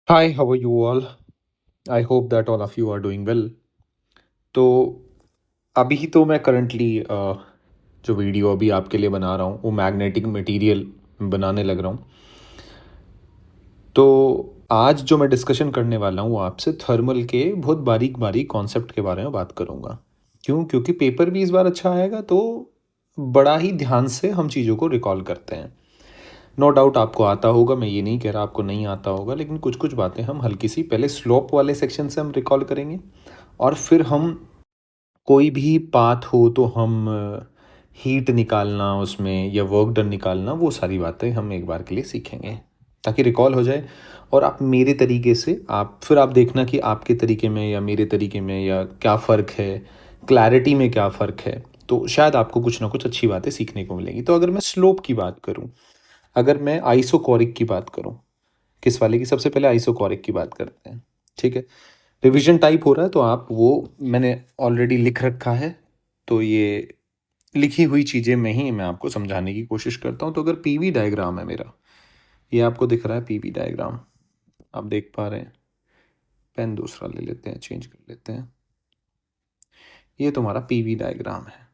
Hi, how are you all? I hope that all of you are doing well. तो अभी तो मैं currently जो वीडियो अभी आपके लिए बना रहा हूँ वो मैग्नेटिक मटेरियल बनाने लग रहा हूँ। तो आज जो मैं डिस्कशन करने वाला हूँ वो आपसे थर्मल के बहुत बारीक बारीक कॉन्सेप्ट के बारे में बात करूँगा। क्यों? क्योंकि पेपर भी इस बार अच्छा आएगा तो बड़ा ही ध्यान से हम चीज़ों को रिकॉल करते हैं। नो डाउट आपको आता होगा, मैं ये नहीं कह रहा आपको नहीं आता होगा, लेकिन कुछ कुछ बातें हम हल्की सी पहले स्लोप वाले सेक्शन से हम रिकॉल करेंगे और फिर हम कोई भी पाथ हो तो हम हीट निकालना उसमें या वर्क डन निकालना, वो सारी बातें हम एक बार के लिए सीखेंगे ताकि रिकॉल हो जाए। और आप मेरे तरीके से आप फिर आप देखना कि आपके तरीके में या मेरे तरीके में या क्या फ़र्क है, क्लैरिटी में क्या फ़र्क है। तो शायद आपको कुछ ना कुछ अच्छी बातें सीखने को मिलेंगी। तो अगर मैं स्लोप की बात करूँ, अगर मैं आइसोकोरिक की बात करूँ, किस वाले की? सबसे पहले आइसोकोरिक की बात करते हैं। ठीक है, रिवीजन टाइप हो रहा है तो आप वो मैंने ऑलरेडी लिख रखा है, तो ये लिखी हुई चीज़ें में ही मैं आपको समझाने की कोशिश करता हूँ। तो अगर पीवी डायग्राम है मेरा, ये आपको दिख रहा है पीवी डायग्राम, आप देख पा रहे हैं। पेन दूसरा ले लेते हैं, चेंज कर लेते हैं। ये तुम्हारा पीवी डायग्राम है।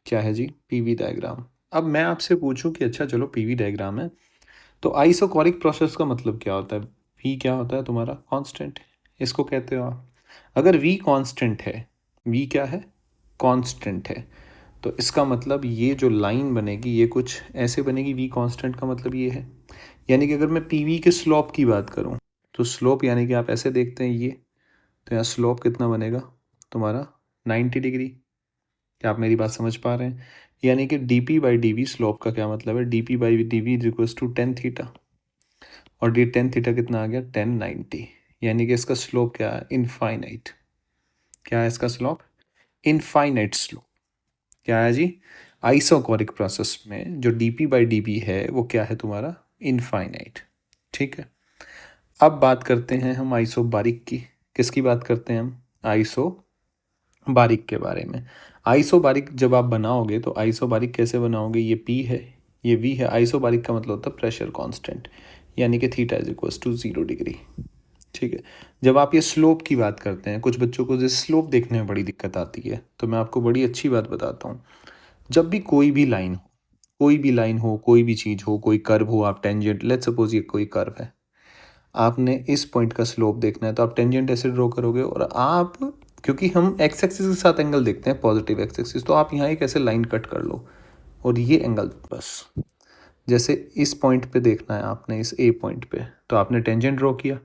क्या है जी? PV diagram. अब मैं आपसे पूछूं कि अच्छा चलो पीवी डायग्राम है, तो आइसोकोरिक प्रोसेस का मतलब क्या होता है? वी क्या होता है तुम्हारा? कांस्टेंट, इसको कहते हो आप। अगर वी कांस्टेंट है, वी क्या है? कांस्टेंट है, तो इसका मतलब ये जो लाइन बनेगी ये कुछ ऐसे बनेगी। वी कांस्टेंट का मतलब ये है, यानी कि अगर मैं पीवी के स्लोप की बात करूं तो स्लोप यानी कि आप ऐसे देखते हैं ये, तो यहाँ स्लोप कितना बनेगा तुम्हारा? 90 डिग्री। क्या आप मेरी बात समझ पा रहे हैं? यानी कि D P by D V slope का क्या मतलब है? D P by D V is equals to tan theta, और ये टेन थीटा कितना आ गया? 1090। यानी कि इसका स्लोप क्या है? इनफाइनाइट। क्या है इसका स्लोप? Infinite slope. क्या है जी? आइसोकोरिक प्रोसेस में जो डीपी बाई डीबी है वो क्या है तुम्हारा? इनफाइनाइट। ठीक है, अब बात करते हैं हम आइसोबारिक की। किसकी बात करते हैं हम? आइसो बारीक के बारे में। आइसोबारिक जब आप बनाओगे तो आइसोबारिक कैसे बनाओगे? ये पी है, ये वी है। आइसोबारिक का मतलब होता है प्रेशर कांस्टेंट, यानी कि theta is equals to 0 degree. ठीक है, जब आप ये स्लोप की बात करते हैं, कुछ बच्चों को जिस स्लोप देखने में बड़ी दिक्कत आती है, तो मैं आपको बड़ी अच्छी बात बताता हूँ। जब भी कोई भी लाइन हो, कोई भी लाइन हो, कोई भी चीज़ हो, कोई कर्व हो, आप टेंजेंट, लेट्स सपोज ये कोई कर्व है, आपने इस पॉइंट का स्लोप देखना है तो आप टेंजेंट ऐसे ड्रॉ करोगे। और आप, क्योंकि हम एक्स एक्सिस के साथ एंगल देखते हैं, पॉजिटिव एक्स एक्सिस, तो आप यहाँ एक ऐसे लाइन कट कर लो और ये एंगल बस, जैसे इस पॉइंट पे देखना है आपने, इस ए पॉइंट पे, तो आपने टेंजेंट ड्रॉ किया,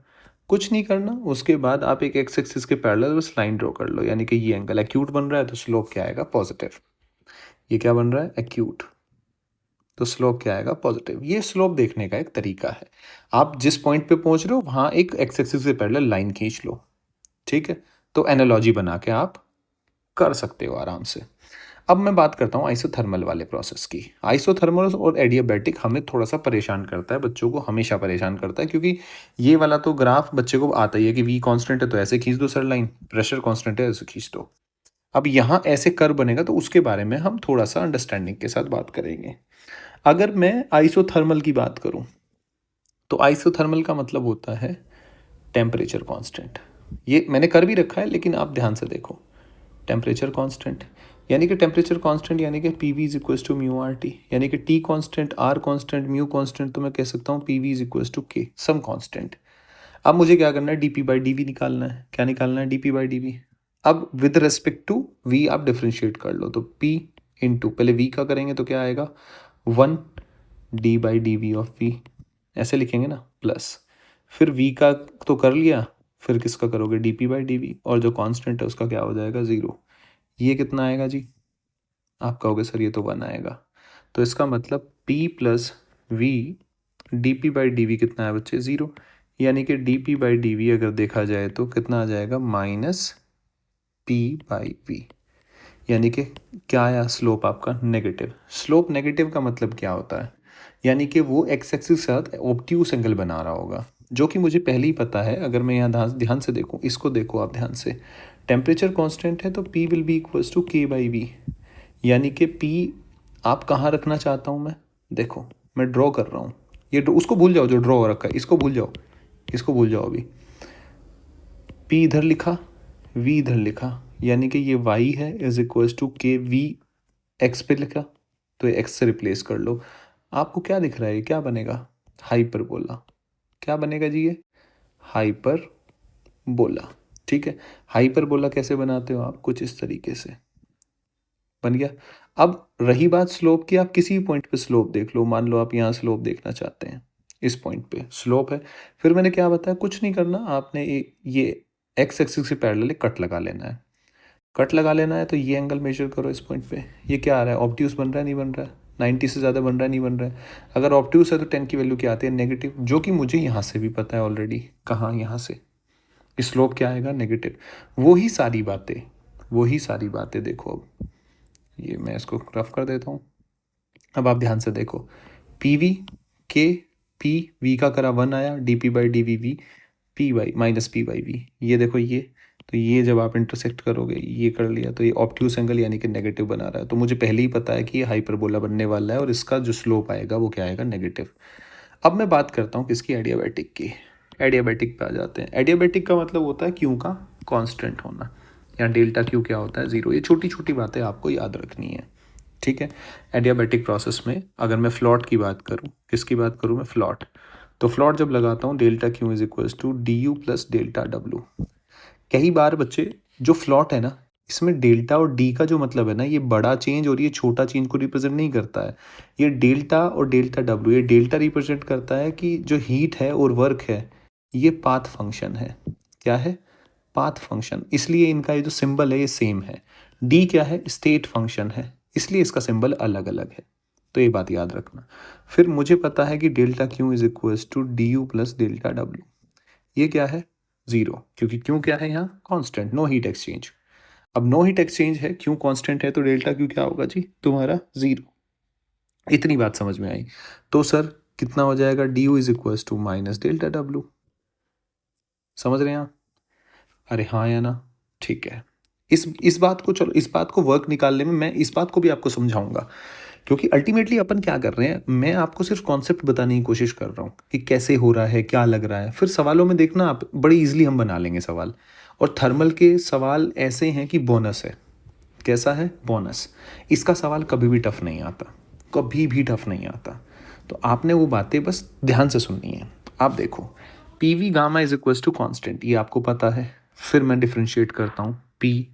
कुछ नहीं करना। उसके बाद आप एक एक्स एक्सिस के पैरेलल बस लाइन ड्रॉ कर लो, यानी कि ये एंगल एक्यूट बन रहा है तो स्लोप क्या आएगा? पॉजिटिव। ये क्या बन रहा है? एक्यूट, तो स्लोप क्या आएगा? पॉजिटिव। ये स्लोप देखने का एक तरीका है। आप जिस पॉइंट पे पहुंच रहे हो वहां एक एक्स एक्सिस से पैरेलल लाइन खींच लो। ठीक है, तो एनालॉजी बना के आप कर सकते हो आराम से। अब मैं बात करता हूँ आइसोथर्मल वाले प्रोसेस की। आइसोथर्मल और एडियाबैटिक हमें थोड़ा सा परेशान करता है, बच्चों को हमेशा परेशान करता है, क्योंकि ये वाला तो ग्राफ बच्चे को आता ही है कि वी कांस्टेंट है तो ऐसे खींच दो सर लाइन, प्रेशर कांस्टेंट है ऐसे खींच दो। अब यहाँ ऐसे कर बनेगा तो उसके बारे में हम थोड़ा सा अंडरस्टैंडिंग के साथ बात करेंगे। अगर मैं आइसोथर्मल की बात करूं तो आइसोथर्मल का मतलब होता है टेम्परेचर कांस्टेंट। ये मैंने कर भी रखा है लेकिन आप ध्यान से देखो। टेम्परेचर कांस्टेंट यानी कि टेम्परेचर कांस्टेंट यानी कि P V is equals to mu R T, यानी कि T constant, R constant, mu constant, तो मैं कह सकता हूँ P V is equals to K, some constant. अब मुझे क्या करना है? D P by D V निकालना है। क्या निकालना है? D P by D V. अब विद रेस्पेक्ट टू वी आप डिफ्रेंशिएट कर लो, तो पी इंटू, पहले वी का करेंगे तो क्या आएगा? 1 D by D V of V, ऐसे लिखेंगे ना, प्लस फिर वी का तो कर लिया, फिर किसका करोगे? D P by D V, और जो कांस्टेंट है उसका क्या हो जाएगा? 0। ये कितना आएगा जी? आप कहोगे सर ये तो 1 आएगा। तो इसका मतलब P plus V D P by D V कितना है बच्चे? 0। यानी कि डी पी बाई डी वी अगर देखा जाए तो कितना आ जाएगा? Minus P by V. यानी कि क्या आया स्लोप आपका? नेगेटिव। स्लोप नेगेटिव का मतलब क्या होता है? यानी कि वो एक्स एक्सिस के साथ ऑब्ट्यूस एंगल बना रहा होगा, जो कि मुझे पहले ही पता है। अगर मैं यहाँ ध्यान से देखूँ, इसको देखो आप ध्यान से, टेम्परेचर कांस्टेंट है तो P will be equals to K by V. यानी कि P आप कहाँ रखना चाहता हूँ मैं? देखो मैं ड्रॉ कर रहा हूँ, ये उसको भूल जाओ जो ड्रॉ हो रखा है, इसको भूल जाओ। इसको भूल जाओ अभी। पी इधर लिखा, वी इधर लिखा, यानी कि ये वाई है इज इक्वल्स टू के वी एक्स पे लिखा, तो ये एक्स से रिप्लेस कर लो। आपको क्या दिख रहा है, क्या बनेगा? हाइपरबोला। क्या बनेगा जी ये? हाइपरबोला। ठीक है, हाइपरबोला कैसे बनाते हो आप? कुछ इस तरीके से बन गया। अब रही बात स्लोप की, आप किसी पॉइंट पे स्लोप देख लो, मान लो आप यहाँ स्लोप देखना चाहते हैं, इस पॉइंट पे स्लोप है। फिर मैंने क्या बताया, कुछ नहीं करना आपने, ये एक्स एक्सिस से पैरेलल कट लगा लेना है। कट लगा लेना है तो ये एंगल मेजर करो इस पॉइंट पे। ये क्या आ रहा है, ऑब्ट्यूस बन रहा है नहीं बन रहा है? 90 से ज़्यादा बन रहा है नहीं बन रहा है? अगर ऑब्ट्यूस है तो 10 की वैल्यू क्या आती है? नेगेटिव, जो कि मुझे यहाँ से भी पता है ऑलरेडी। कहाँ? यहाँ से स्लोप क्या आएगा? नेगेटिव। वही सारी बातें देखो। अब ये मैं इसको रफ कर देता हूँ। अब आप ध्यान से देखो, पी वी के पी वी का करा 1 आया, D P by D V V P by minus P by V. ये देखो ये, तो ये जब आप इंटरसेक्ट करोगे, ये कर लिया तो ये ऑब्ट्यूस एंगल यानी कि नेगेटिव बना रहा है। तो मुझे पहले ही पता है कि ये हाइपरबोला बनने वाला है और इसका जो स्लोप आएगा वो क्या आएगा? नेगेटिव। अब मैं बात करता हूँ किसकी? एडियाबैटिक की। एडियाबैटिक पे आ जाते हैं। एडियाबैटिक का मतलब होता है क्यू का कांस्टेंट होना, या डेल्टा क्यू क्या होता है? ज़ीरो। ये छोटी छोटी बातें आपको याद रखनी है, ठीक है। एडियाबैटिक प्रोसेस में अगर मैं फ्लॉट की बात करूँ, किसकी बात करूँ मैं? फ्लॉट। तो फ्लॉट जब लगाता हूँ, delta Q is equals to D U plus delta W. कई बार बच्चे, जो फ्लॉट है ना, इसमें डेल्टा और डी का जो मतलब है ना, ये बड़ा चेंज और ये छोटा चेंज को रिप्रेजेंट नहीं करता है। ये डेल्टा और डेल्टा डब्ल्यू, ये डेल्टा रिप्रेजेंट करता है कि जो हीट है और वर्क है, ये पाथ फंक्शन है। क्या है? Path function. इसलिए इनका ये जो सिंबल है ये सेम है। डी क्या है? स्टेट फंक्शन है, इसलिए इसका सिंबल अलग अलग है। तो ये बात याद रखना। फिर मुझे पता है कि delta Q is equals to D U plus delta W. ये क्या है? ज़ीरो, क्योंकि क्यू क्या है यहाँ? Constant, no heat exchange. अब नो हीट एक्सचेंज है, क्यू कांस्टेंट है, तो डेल्टा क्यू क्या होगा जी? तुम्हारा ज़ीरो। इतनी बात समझ में आई? तो सर कितना हो जाएगा? D U is equals to minus delta W. समझ रहे हैं आप? अरे हाँ या ना? ठीक है। इस बात को, चलो इस बात को वर्क निकालने में मैं इस बात को भी आपको समझाऊंगा, क्योंकि अल्टीमेटली अपन क्या कर रहे हैं, मैं आपको सिर्फ कॉन्सेप्ट बताने की कोशिश कर रहा हूँ कि कैसे हो रहा है, क्या लग रहा है। फिर सवालों में देखना आप, बड़ी इजीली हम बना लेंगे सवाल। और थर्मल के सवाल ऐसे हैं कि बोनस है। कैसा है? बोनस। इसका सवाल कभी भी टफ नहीं आता, कभी भी टफ नहीं आता। तो आपने वो बातें बस ध्यान से सुननी है। आप देखो, P V gamma is equals to constant, ये आपको पता है। फिर मैं डिफ्रेंशिएट करता हूँ, पी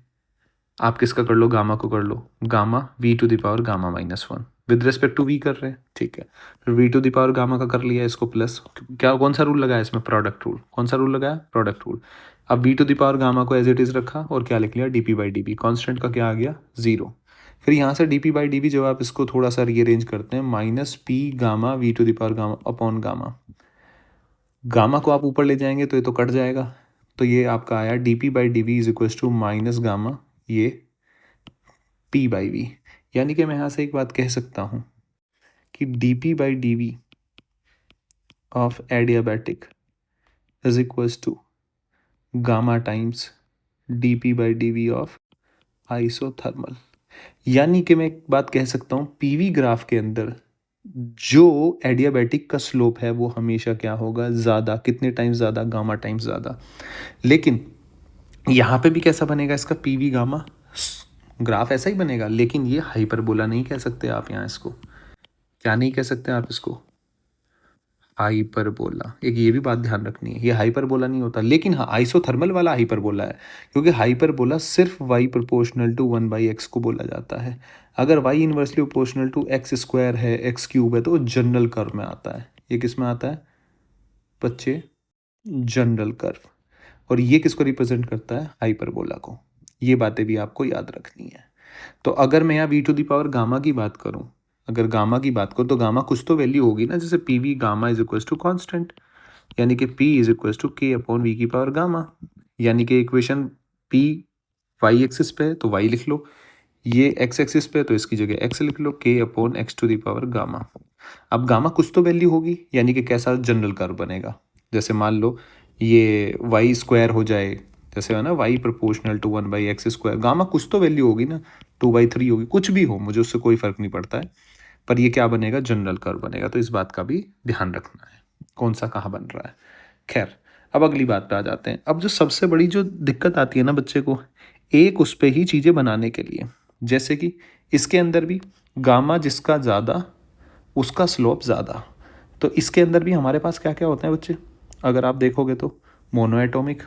आप किसका कर लो? गामा को कर लो, gamma V to the power gamma minus one, with respect to V कर रहे हैं, ठीक है। फिर V to the power gamma का कर लिया, इसको प्लस, क्या कौन सा रूल लगाया इसमें? Product rule. कौन सा रूल लगाया? Product rule. अब V to the power gamma को एज इट इज़ रखा और क्या लिख लिया? D P by D B. Constant का क्या आ गया? ज़ीरो। फिर यहाँ से D P by D B जब आप इसको थोड़ा सा रीअरेंज करते हैं, minus P gamma V to the power gamma upon gamma. Gamma को आप ऊपर ले जाएंगे तो ये तो कट जाएगा, तो ये आपका आया D P by D V is equals to minus gamma ये पी बाई वी। यानी कि मैं यहाँ से एक बात कह सकता हूँ कि D P by D V of adiabatic is equals to gamma times D P by D V of isothermal. यानी कि मैं एक बात कह सकता हूँ, पीवी ग्राफ के अंदर जो एडियाबैटिक का स्लोप है वो हमेशा क्या होगा? ज़्यादा। कितने टाइम्स ज़्यादा? गामा टाइम्स ज़्यादा। लेकिन यहाँ पे भी कैसा बनेगा इसका? पीवी गामा ग्राफ ऐसा ही बनेगा, लेकिन ये हाइपरबोला नहीं कह सकते आप यहाँ इसको। क्या नहीं कह सकते आप इसको? हाइपरबोला। एक ये भी बात ध्यान रखनी है, ये हाइपरबोला नहीं होता, लेकिन हाँ आइसोथर्मल वाला हाइपरबोला है, क्योंकि हाइपरबोला सिर्फ y प्रोपोर्शनल टू 1/x को बोला जाता है। अगर y inversely proportional to X square है, एक्स क्यूब है, तो जनरल कर्व में आता है। ये किस में आता है बच्चे? General curve. और ये किसको रिप्रेजेंट करता है? हाइपरबोला को। ये बातें भी आपको याद रखनी है। तो अगर मैं यहाँ V to the power gamma की बात करूँ, अगर गामा की बात करूँ तो गामा कुछ तो वैल्यू होगी ना, जैसे P V gamma is equals to constant, यानी कि P is equals to K upon V की पावर गामा। यानी कि इक्वेशन पी वाई एक्सिस पे है तो वाई लिख लो, ये एक्स एक्सिस पे है तो इसकी जगह एक्स लिख लो, K upon X to the power gamma. अब गामा कुछ तो वैल्यू होगी, यानी कि कैसा जनरल कर्व बनेगा? जैसे मान लो ये वाई स्क्वायर हो जाए, जैसे है ना Y proportional to 1/x square, gamma कुछ तो वैल्यू होगी ना, 2/3 होगी, कुछ भी हो, मुझे उससे कोई फर्क नहीं पड़ता है, पर ये क्या बनेगा? जनरल कर्व बनेगा। तो इस बात का भी ध्यान रखना है, कौन सा कहाँ बन रहा है। खैर, अब अगली बात पे आ जाते हैं। अब जो सबसे बड़ी जो दिक्कत आती है ना बच्चे को, एक उस पे ही चीज़ें बनाने के लिए, जैसे कि इसके अंदर भी गामा जिसका ज़्यादा उसका स्लोप ज़्यादा। तो इसके अंदर भी हमारे पास क्या क्या होते हैं बच्चे, अगर आप देखोगे तो मोनो एटॉमिक,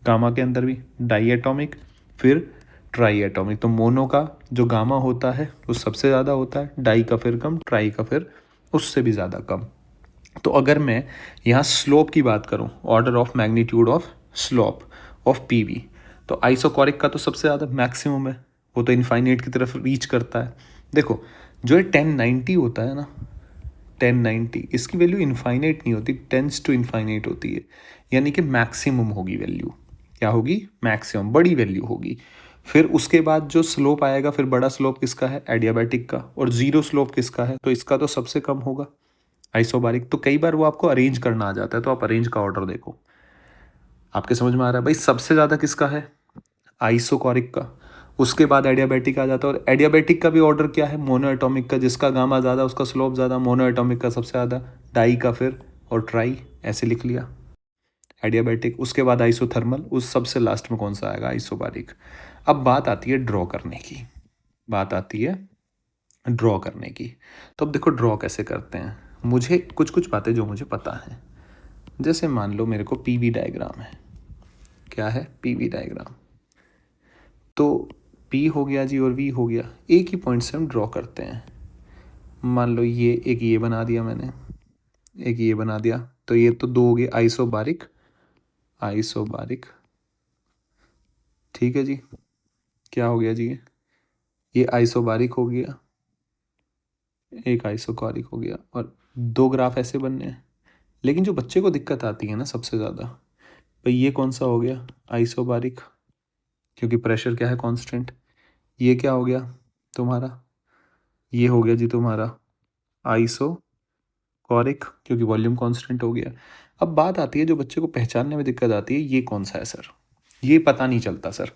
गामा के अंदर भी डाई एटॉमिक, फिर ट्राई एटॉमिक। तो मोनो का जो गामा होता है वो सबसे ज़्यादा होता है, डाई का फिर कम, ट्राई का फिर उससे भी ज़्यादा कम। तो अगर मैं यहाँ स्लोप की बात करूँ, order of magnitude of slope of PV, तो आइसोकॉरिक का तो सबसे ज़्यादा मैक्सिमम है, वो तो इनफाइनाइट की तरफ रीच करता है। देखो जो ये 1090 होता है ना, 1090 इसकी वैल्यू इनफाइनाइट नहीं होती, टेंस टू इनफाइनाइट होती है, यानी कि मैक्सिमम होगी वैल्यू। क्या होगी? मैक्सिमम, बड़ी वैल्यू होगी। फिर उसके बाद जो स्लोप आएगा, फिर बड़ा स्लोप किसका है? एडियाबैटिक का। और जीरो स्लोप किसका है? तो इसका तो सबसे कम होगा, आइसोबारिक। तो कई बार वो आपको अरेंज करना आ जाता है, तो आप अरेंज का ऑर्डर देखो, आपके समझ में आ रहा है भाई? सबसे ज़्यादा किसका है? आइसोकॉरिक का। उसके बाद एडियाबैटिक आ जाता है, और एडियाबैटिक का भी ऑर्डर क्या है? मोनो एटॉमिक का, जिसका गामा ज़्यादा उसका स्लोप ज़्यादा, मोनो एटॉमिक का सबसे ज़्यादा, डाई का फिर, और ट्राई, ऐसे लिख लिया एडियाबैटिक। उसके बाद आइसोथर्मल, उस सबसे लास्ट में कौन सा आएगा? आइसोबारिक। अब बात आती है ड्रॉ करने की, बात आती है ड्रॉ करने की। तो अब देखो ड्रॉ कैसे करते हैं। मुझे कुछ कुछ बातें जो मुझे पता है, जैसे मान लो मेरे को पीवी डायग्राम है। क्या है? PV diagram. तो पी हो गया जी और वी हो गया, एक ही पॉइंट से हम ड्रॉ करते हैं। मान लो ये एक, ये बना दिया मैंने, एक ये बना दिया, तो ये तो दो हो गए आइसोबारिक, आइसोबारिक। ठीक है जी, क्या हो गया जी? ये आइसोबारिक हो गया, एक आइसोकॉरिक हो गया, और दो ग्राफ ऐसे बनने हैं। लेकिन जो बच्चे को दिक्कत आती है ना सबसे ज़्यादा, भाई ये कौन सा हो गया? आइसोबारिक, क्योंकि प्रेशर क्या है? कांस्टेंट। ये क्या हो गया तुम्हारा? ये हो गया जी तुम्हारा आइसोकॉरिक, क्योंकि वॉल्यूम कांस्टेंट हो गया। अब बात आती है जो बच्चे को पहचानने में दिक्कत आती है, ये कौन सा है सर? ये पता नहीं चलता सर।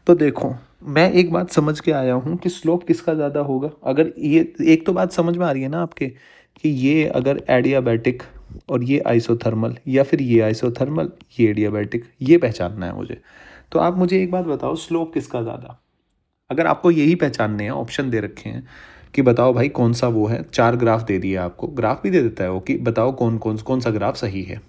तो देखो मैं एक बात समझ के आया हूँ कि स्लोप किसका ज़्यादा होगा। अगर ये एक तो बात समझ में आ रही है ना आपके, कि ये अगर एडियाबैटिक और ये आइसोथर्मल, या फिर ये आइसोथर्मल ये एडियाबैटिक, ये पहचानना है मुझे। तो आप मुझे एक बात बताओ, स्लोप किसका ज़्यादा? अगर आपको यही पहचानने हैं, ऑप्शन दे रखे हैं कि बताओ भाई कौन सा वो है, चार ग्राफ दे दिए आपको, ग्राफ भी दे देता है वो कि बताओ कौन सा ग्राफ सही है,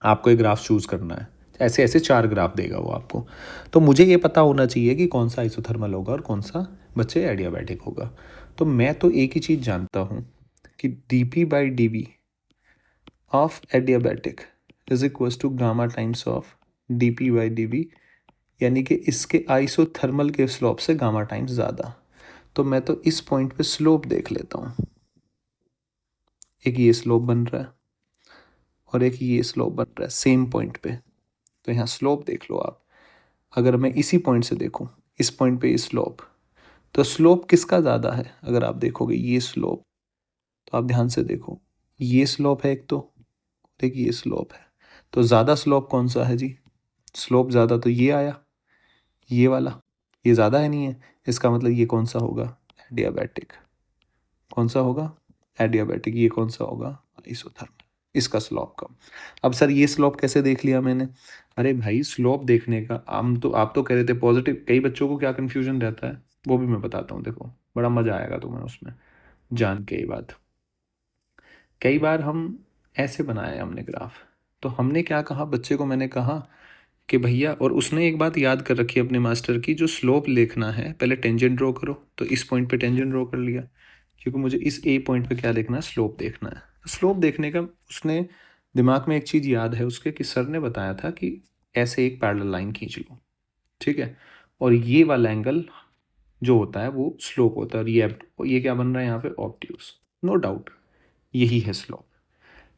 आपको एक ग्राफ चूज़ करना है। ऐसे ऐसे चार ग्राफ देगा वो आपको। तो मुझे ये पता होना चाहिए कि कौन सा आइसोथर्मल होगा और कौन सा बच्चे एडियाबैटिक होगा। तो मैं तो एक ही चीज़ जानता हूँ कि D P by D V of adiabatic is equals to gamma times of D P by D V, यानी कि इसके आइसोथर्मल के स्लोप से गामा टाइम्स ज़्यादा। तो मैं तो इस पॉइंट पे स्लोप देख लेता हूँ, एक ये स्लोप बन रहा है और एक ये स्लोप बन रहा है सेम पॉइंट पे। तो यहाँ स्लोप देख लो आप। अगर मैं इसी पॉइंट से देखूँ, इस पॉइंट पे स्लोप, तो स्लोप किसका ज़्यादा है? अगर आप देखोगे ये स्लोप, तो आप ध्यान से देखो, ये स्लोप है एक, तो एक ये स्लोप है। तो ज़्यादा स्लोप कौन सा है जी? स्लोप ज़्यादा तो ये आया, ये वाला। ये ज़्यादा है नहीं है, इसका मतलब ये कौन सा होगा? एडियाबैटिक। कौन सा होगा? एडियाबैटिक। ये कौन सा होगा? आइसोथर्मल। इसका स्लोप कम। अब सर ये स्लोप कैसे देख लिया मैंने? अरे भाई स्लोप देखने का आप तो कह रहे थे पॉजिटिव, कई बच्चों को क्या कन्फ्यूजन रहता है वो भी मैं बताता हूँ। देखो बड़ा मजा आएगा तुम्हें उसमें जान के। ये बात कई बार हम ऐसे बनाए हमने ग्राफ, तो हमने क्या कहा बच्चे को? मैंने कहा कि भैया, और उसने एक बात याद कर रखी है अपने मास्टर की, जो स्लोप लिखना है पहले टेंजेंट ड्रॉ करो। तो इस पॉइंट पे टेंजेंट ड्रॉ कर लिया, क्योंकि मुझे इस ए पॉइंट पे क्या देखना है? स्लोप देखना है। तो स्लोप देखने का उसने दिमाग में एक चीज़ याद है उसके, कि सर ने बताया था कि ऐसे एक पैरेलल लाइन खींच लो, ठीक है, और ये वाला एंगल जो होता है वो स्लोप होता है, और ये क्या बन रहा है यहाँ पे? ऑब्ट्यूस। नो डाउट यही है स्लोप।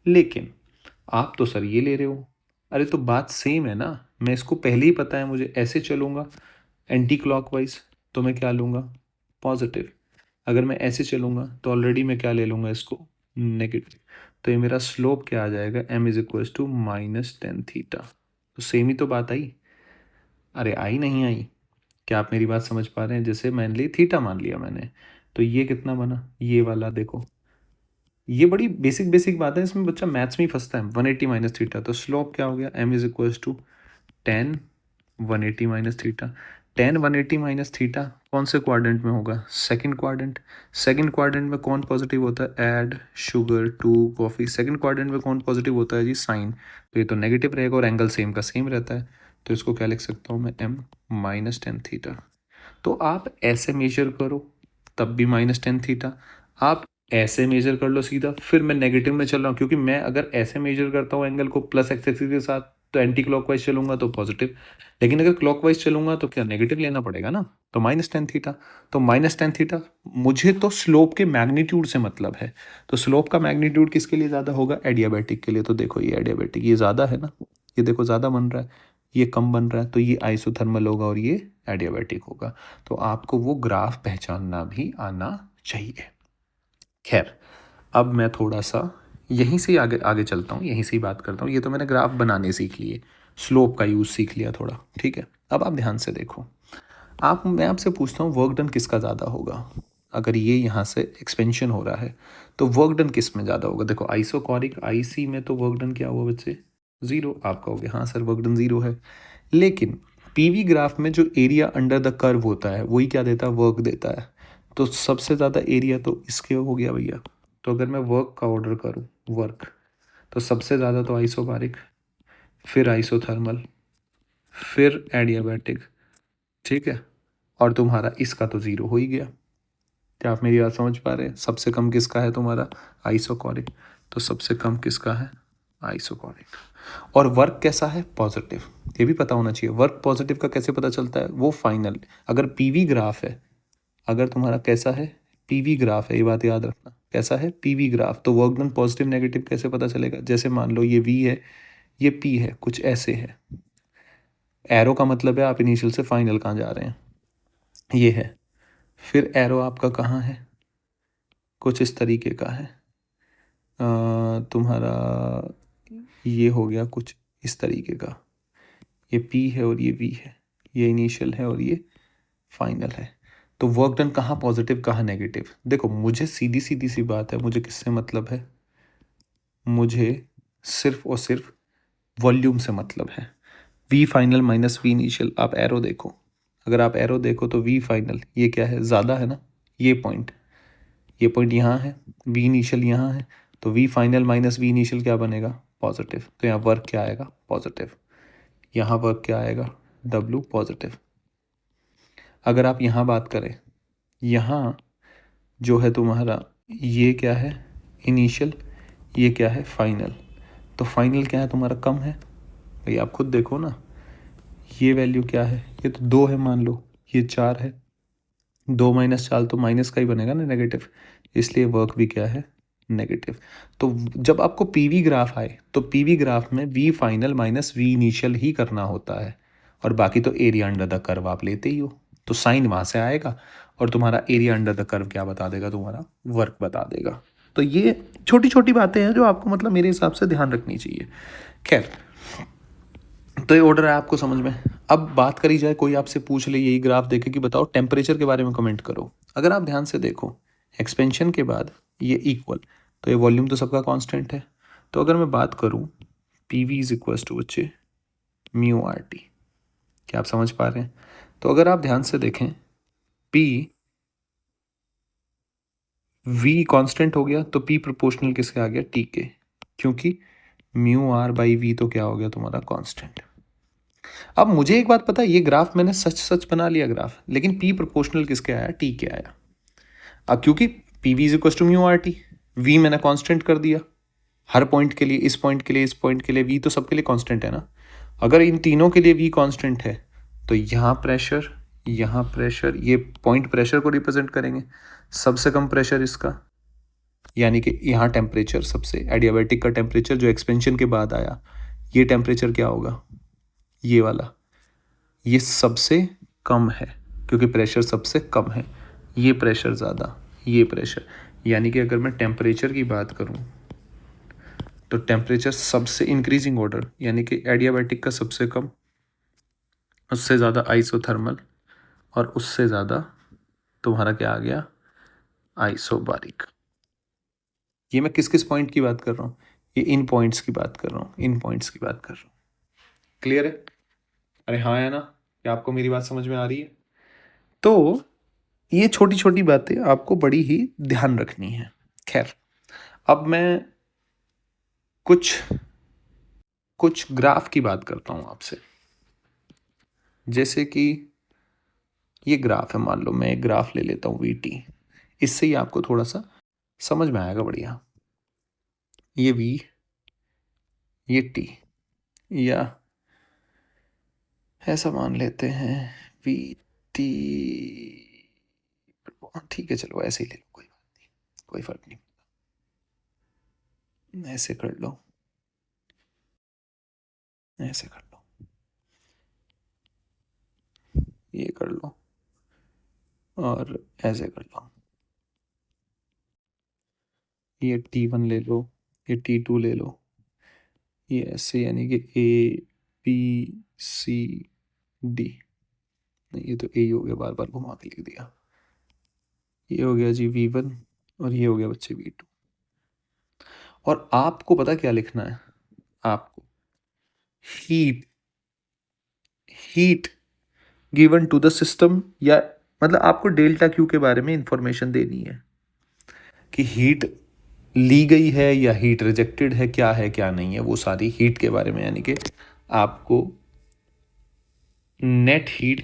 लेकिन आप तो सर ये ले रहे हो। अरे तो बात सेम है ना, मैं इसको पहले ही पता है मुझे ऐसे चलूँगा एंटी क्लॉकवाइज, तो मैं क्या लूँगा? पॉजिटिव। अगर मैं ऐसे चलूँगा तो ऑलरेडी मैं क्या ले लूँगा इसको? नेगेटिव। तो ये मेरा स्लोप क्या आ जाएगा? m is equals to -tan θ। तो सेम ही तो बात आई। अरे आई नहीं आई? क्या आप मेरी बात समझ पा रहे हैं? जैसे मान ली थीटा मान लिया मैंने, तो ये कितना बना? ये वाला देखो, ये बड़ी बेसिक बेसिक बात है, इसमें बच्चा मैथ्स में ही फंसता है। 180 माइनस थीटा, तो स्लोप क्या हो गया, m is equals to tan 180 minus theta. Tan 180 minus theta कौन से क्वाड्रेंट में होगा, सेकंड क्वाड्रेंट। सेकंड क्वाड्रेंट में कौन पॉजिटिव होता है, add sugar to coffee. Second quadrant में कौन पॉजिटिव होता है जी, साइन। तो ये तो नेगेटिव रहेगा और एंगल सेम का सेम रहता है, तो इसको क्या लिख सकता हूँ मैं, m माइनस टेन थीटा। तो आप ऐसे मेजर करो तब भी माइनस टेन थीटा, आप ऐसे मेजर कर लो सीधा, फिर मैं नेगेटिव में चल रहा हूँ, क्योंकि मैं अगर ऐसे मेजर करता हूँ एंगल को प्लस एक्स एक्सिस के साथ तो एंटी क्लॉकवाइज चलूंगा तो पॉजिटिव, लेकिन अगर क्लॉकवाइज चलूंगा तो क्या नेगेटिव लेना पड़ेगा ना, तो माइनस टेन थीटा। तो माइनस टेन थीटा, मुझे तो स्लोप के मैग्नीट्यूड से मतलब है, तो स्लोप का मैग्नीट्यूड किसके लिए ज़्यादा होगा, एडियाबैटिक के लिए। तो देखो ये एडियाबैटिक, ये ज़्यादा है ना, ये देखो ज़्यादा बन रहा है, ये कम बन रहा है, तो ये आइसोथर्मल होगा और ये एडियाबैटिक होगा। तो आपको वो ग्राफ पहचानना भी आना चाहिए। खैर, अब मैं थोड़ा सा यहीं से आगे आगे चलता हूँ, यहीं से ही बात करता हूँ। ये तो मैंने ग्राफ बनाने सीख लिए, स्लोप का यूज़ सीख लिया थोड़ा, ठीक है। अब आप ध्यान से देखो, मैं आपसे पूछता हूँ वर्क डन किसका ज़्यादा होगा। अगर ये यहाँ से एक्सपेंशन हो रहा है तो वर्क डन किस में ज़्यादा होगा। देखो आइसोकॉरिक आईसी में तो वर्क डन क्या हुआ बच्चे, ज़ीरो। आप कहोगे हाँ सर वर्क डन ज़ीरो है, लेकिन पीवी ग्राफ में जो एरिया अंडर द कर्व होता है वही क्या देता है, वर्क देता है। तो सबसे ज़्यादा एरिया तो इसके हो गया भैया। तो अगर मैं वर्क का ऑर्डर करूँ, वर्क, तो सबसे ज़्यादा तो आइसोबारिक, फिर आइसोथर्मल, फिर एडियाबैटिक, ठीक है। और तुम्हारा इसका तो ज़ीरो हो ही गया। क्या आप मेरी बात समझ पा रहे हैं, सबसे कम किसका है तुम्हारा, आइसोकॉरिक। तो सबसे कम किसका है, आइसोकॉरिक। और वर्क कैसा है, पॉजिटिव। ये भी पता होना चाहिए, वर्क पॉजिटिव का कैसे पता चलता है, वो फाइनल, अगर पीवी ग्राफ है, अगर तुम्हारा कैसा है, पीवी ग्राफ है, ये बात याद रखना, कैसा है, पीवी ग्राफ, तो वर्क डन पॉजिटिव नेगेटिव कैसे पता चलेगा। जैसे मान लो ये वी है, ये पी है, कुछ ऐसे है। एरो का मतलब है आप इनिशियल से फाइनल कहाँ जा रहे हैं, ये है। फिर एरो आपका कहाँ है, कुछ इस तरीके का है। तुम्हारा ये हो गया कुछ इस तरीके का, ये पी है और ये वी है, ये इनिशियल है और ये फाइनल है। तो वर्क डन कहाँ पॉजिटिव कहाँ नेगेटिव। देखो मुझे सीधी सीधी सी बात है, मुझे किससे मतलब है, मुझे सिर्फ और सिर्फ वॉल्यूम से मतलब है। V final minus V initial, आप एरो देखो, अगर आप एरो देखो तो वी फाइनल ये क्या है, ज़्यादा है ना, ये पॉइंट, ये पॉइंट यहाँ है, वी इनिशियल यहाँ है, तो V final minus V initial क्या बनेगा, पॉजिटिव। तो यहाँ वर्क क्या आएगा, पॉजिटिव। यहाँ वर्क क्या आएगा, डब्ल्यू पॉजिटिव। अगर आप यहाँ बात करें, यहाँ जो है तुम्हारा ये क्या है, इनिशियल, ये क्या है, फाइनल। तो फाइनल क्या है तुम्हारा, कम है। भाई आप खुद देखो ना, ये वैल्यू क्या है, ये तो दो है मान लो, ये चार है, दो माइनस चार तो माइनस का ही बनेगा ना, नेगेटिव। इसलिए वर्क भी क्या है, नेगेटिव। तो जब आपको पीवी ग्राफ आए तो पीवी ग्राफ में V final minus V initial ही करना होता है, और बाकी तो एरिया अंडर द कर्व आप लेते ही हो, तो साइन वहाँ से आएगा और तुम्हारा एरिया अंडर द कर्व क्या बता देगा, तुम्हारा वर्क बता देगा। तो ये छोटी छोटी बातें हैं जो आपको मतलब मेरे हिसाब से ध्यान रखनी चाहिए। खैर, तो ये ऑर्डर है आपको समझ में। अब बात करी जाए, कोई आपसे पूछ ले यही ग्राफ देखे कि बताओ टेम्परेचर के बारे में कमेंट करो। अगर आप ध्यान से देखो, एक्सपेंशन के बाद ये इक्वल, तो ये वॉल्यूम तो सबका कांस्टेंट है। तो अगर मैं बात करूं, P V is equals to बच्चे म्यू आर टी, क्या आप समझ पा रहे हैं। तो अगर आप ध्यान से देखें, पी वी कांस्टेंट हो गया तो पी प्रोपोर्शनल किसके आ गया, टी के, क्योंकि म्यू आर बाई वी तो क्या हो गया तुम्हारा, कांस्टेंट। अब मुझे एक बात पता है, ये ग्राफ मैंने सच सच बना लिया ग्राफ, लेकिन पी प्रोपोर्शनल किसके आया, टी के आया। अब क्योंकि P V is equal to mu R T, V मैंने कांस्टेंट कर दिया हर पॉइंट के लिए, इस पॉइंट के लिए, इस पॉइंट के लिए, वी तो सबके लिए कांस्टेंट है ना। अगर इन तीनों के लिए वी कांस्टेंट है तो यहाँ प्रेशर, ये पॉइंट प्रेशर को रिप्रेजेंट करेंगे, सबसे कम प्रेशर इसका, यानी कि यहाँ टेम्परेचर सबसे, एडियाबैटिक का टेम्परेचर जो एक्सपेंशन के बाद आया, ये टेम्परेचर क्या होगा, ये वाला, ये सबसे कम है क्योंकि प्रेशर सबसे कम है, ये प्रेशर ज़्यादा, ये प्रेशर। यानी कि अगर मैं टेम्परेचर की बात करूं तो टेम्परेचर सबसे इंक्रीजिंग ऑर्डर, यानी कि एडियाबैटिक का सबसे कम, उससे ज़्यादा आइसोथर्मल, और उससे ज़्यादा तुम्हारा क्या आ गया, आइसोबारिक। ये मैं किस किस पॉइंट की बात कर रहा हूँ, ये इन पॉइंट्स की बात कर रहा हूँ, इन पॉइंट्स की बात कर रहा हूँ। क्लियर है? अरे हाँ है ना? क्या आपको मेरी बात समझ में आ रही है? तो ये छोटी छोटी बातें आपको बड़ी ही ध्यान रखनी है। खैर, अब मैं कुछ कुछ ग्राफ की बात करता हूँ आपसे। जैसे कि ये ग्राफ है, मान लो मैं एक ग्राफ ले लेता हूँ VT, इससे ही आपको थोड़ा सा समझ में आएगा बढ़िया। ये V, ये T, या ऐसा मान लेते हैं VT, ठीक है चलो ऐसे ही ले लो, कोई बात नहीं, कोई फर्क नहीं, ऐसे कर लो, ऐसे कर लो, ये कर लो, और ऐसे कर लो, ये T1 ले लो, ये T2 ले लो, ये ऐसे, यानी कि ABCD, नहीं ये तो A हो गया, बार बार घुमा के लिख दिया। ये हो गया जी V1, और ये हो गया बच्चे V2। और आपको पता क्या लिखना है? आपको heat heat given to the system, या मतलब आपको डेल्टा क्यू के बारे में इंफॉर्मेशन देनी है कि हीट ली गई है या हीट रिजेक्टेड है, क्या है क्या नहीं है, वो सारी हीट के बारे में, यानी कि आपको नेट हीट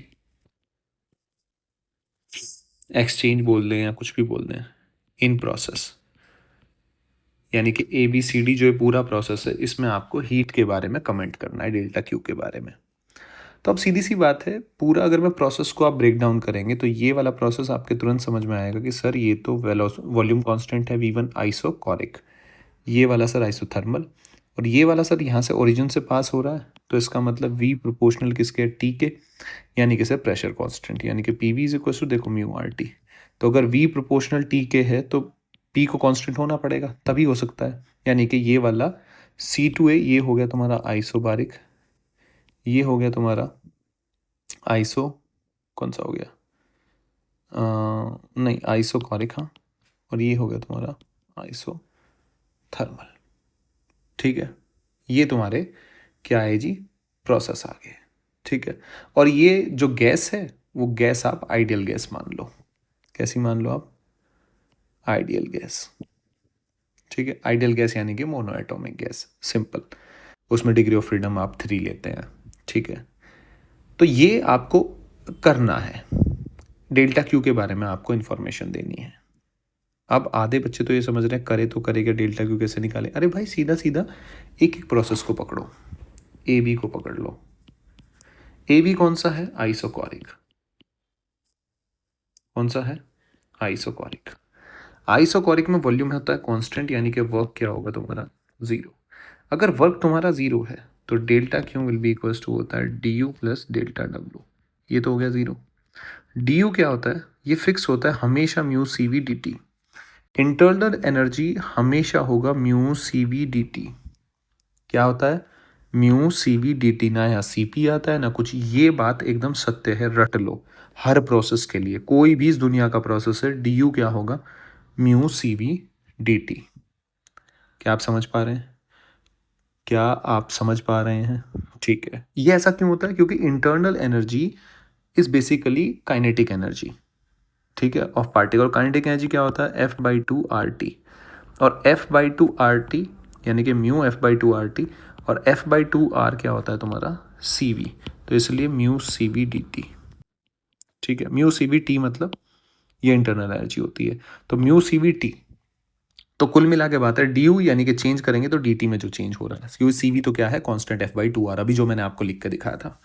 एक्सचेंज बोल दें या कुछ भी बोल दें इन प्रोसेस, यानी कि ABCD जो है पूरा प्रोसेस है, इसमें आपको हीट के बारे में कमेंट करना है, डेल्टा क्यू के बारे में। तो अब सीधी सी बात है, पूरा अगर मैं प्रोसेस को आप ब्रेक डाउन करेंगे तो ये वाला प्रोसेस आपके तुरंत समझ में आएगा कि सर ये तो वॉल्यूम कांस्टेंट है V1 आइसोकोरिक, ये वाला सर आइसोथर्मल, और ये वाला सर यहाँ से ओरिजिन से पास हो रहा है, तो इसका मतलब V प्रोपोर्शनल किसके, T के, यानी कि सर प्रेशर कांस्टेंट, यानी कि PV इज इक्वल टू, देखो म्यू RT। तो अगर V प्रोपोर्शनल T के है तो P को कांस्टेंट होना पड़ेगा, तभी हो सकता है, यानी कि ये वाला C2A, ये हो गया तुम्हारा आइसोबारिक, ये हो गया तुम्हारा आइसो, कौन सा हो गया, नहीं आइसोकोरिक, हाँ, और ये हो गया तुम्हारा आइसो थर्मल। ठीक है, ये तुम्हारे क्या है जी, प्रोसेस आ गए। ठीक है, और ये जो गैस है वो गैस आप आइडियल गैस मान लो। कैसी मान लो आप? Ideal gas. ठीक है, आइडियल गैस यानी कि मोनो एटॉमिक गैस, सिंपल। उसमें डिग्री ऑफ फ्रीडम आप 3 लेते हैं। ठीक है, तो ये आपको करना है, डेल्टा क्यू के बारे में आपको इंफॉर्मेशन देनी है। अब आधे बच्चे तो ये समझ रहे हैं करे तो करेगा, डेल्टा क्यू कैसे निकाले? अरे भाई सीधा सीधा एक एक प्रोसेस को पकड़ो। AB को पकड़ लो। AB कौन सा है? आइसोकोरिक। कौन सा है? आइसोकोरिक। आइसोकोरिक में वॉल्यूम होता है कांस्टेंट, यानी कि वर्क क्या होगा तुम्हारा? 0। अगर वर्क तुम्हारा 0 है तो delta Q will be equals to होता है du प्लस डेल्टा W। ये तो हो गया 0। du क्या होता है? ये फिक्स होता है हमेशा म्यू CV/dt। इंटरनल एनर्जी हमेशा होगा म्यू CV/dt। क्या होता है? म्यू CV/dt, ना यहाँ CP आता है ना कुछ, ये बात एकदम सत्य है, रट लो। हर प्रोसेस के लिए, कोई भी इस दुनिया का प्रोसेस है, du क्या होगा? Mu CV/dt। क्या आप समझ पा रहे हैं? क्या आप समझ पा रहे हैं? ठीक है, ये ऐसा क्यों होता है? क्योंकि internal energy is basically kinetic energy, ठीक है, ऑफ पार्टिकल। काइनेटिक एनर्जी क्या होता है? F/2 RT, और F/2 RT यानी कि म्यू F/2 RT, और F/2 R क्या होता है तुम्हारा? CV। तो इसलिए म्यू CV/dt। ठीक है, म्यू CV/T मतलब ये इंटरनल एनर्जी होती है, तो म्यू CV/T। तो कुल मिला के बात है du, यानी कि चेंज करेंगे तो dt में जो चेंज हो रहा है, क्योंकि CV तो क्या है? कांस्टेंट F/2 R, अभी जो मैंने आपको लिख के दिखाया था।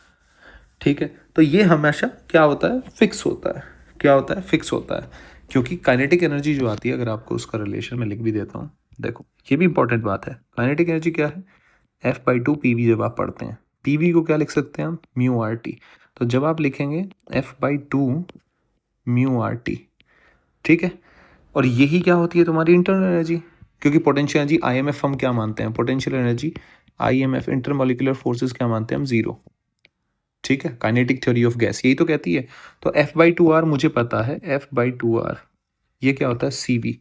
ठीक है, तो ये हमेशा क्या होता है? फिक्स होता है। क्या होता है? फिक्स होता है, क्योंकि काइनेटिक एनर्जी जो आती है, अगर आपको उसका रिलेशन मैं लिख भी देता हूँ, देखो ये भी इंपॉर्टेंट बात है। काइनेटिक एनर्जी क्या है? F/2 PV। जब आप पढ़ते हैं PV को क्या लिख सकते हैं हम? Mu RT। तो जब आप लिखेंगे F/2 म्यू RT, ठीक है, और यही क्या होती है तुम्हारी इंटरनल एनर्जी, क्योंकि पोटेंशियल एनर्जी IMF हम क्या मानते हैं? Potential energy IMF, intermolecular forces, क्या मानते हैं हम? 0। ठीक है, काइनेटिक थ्योरी ऑफ गैस यही तो कहती है। तो F/2 R मुझे पता है, F/2 R ये क्या होता है? CV।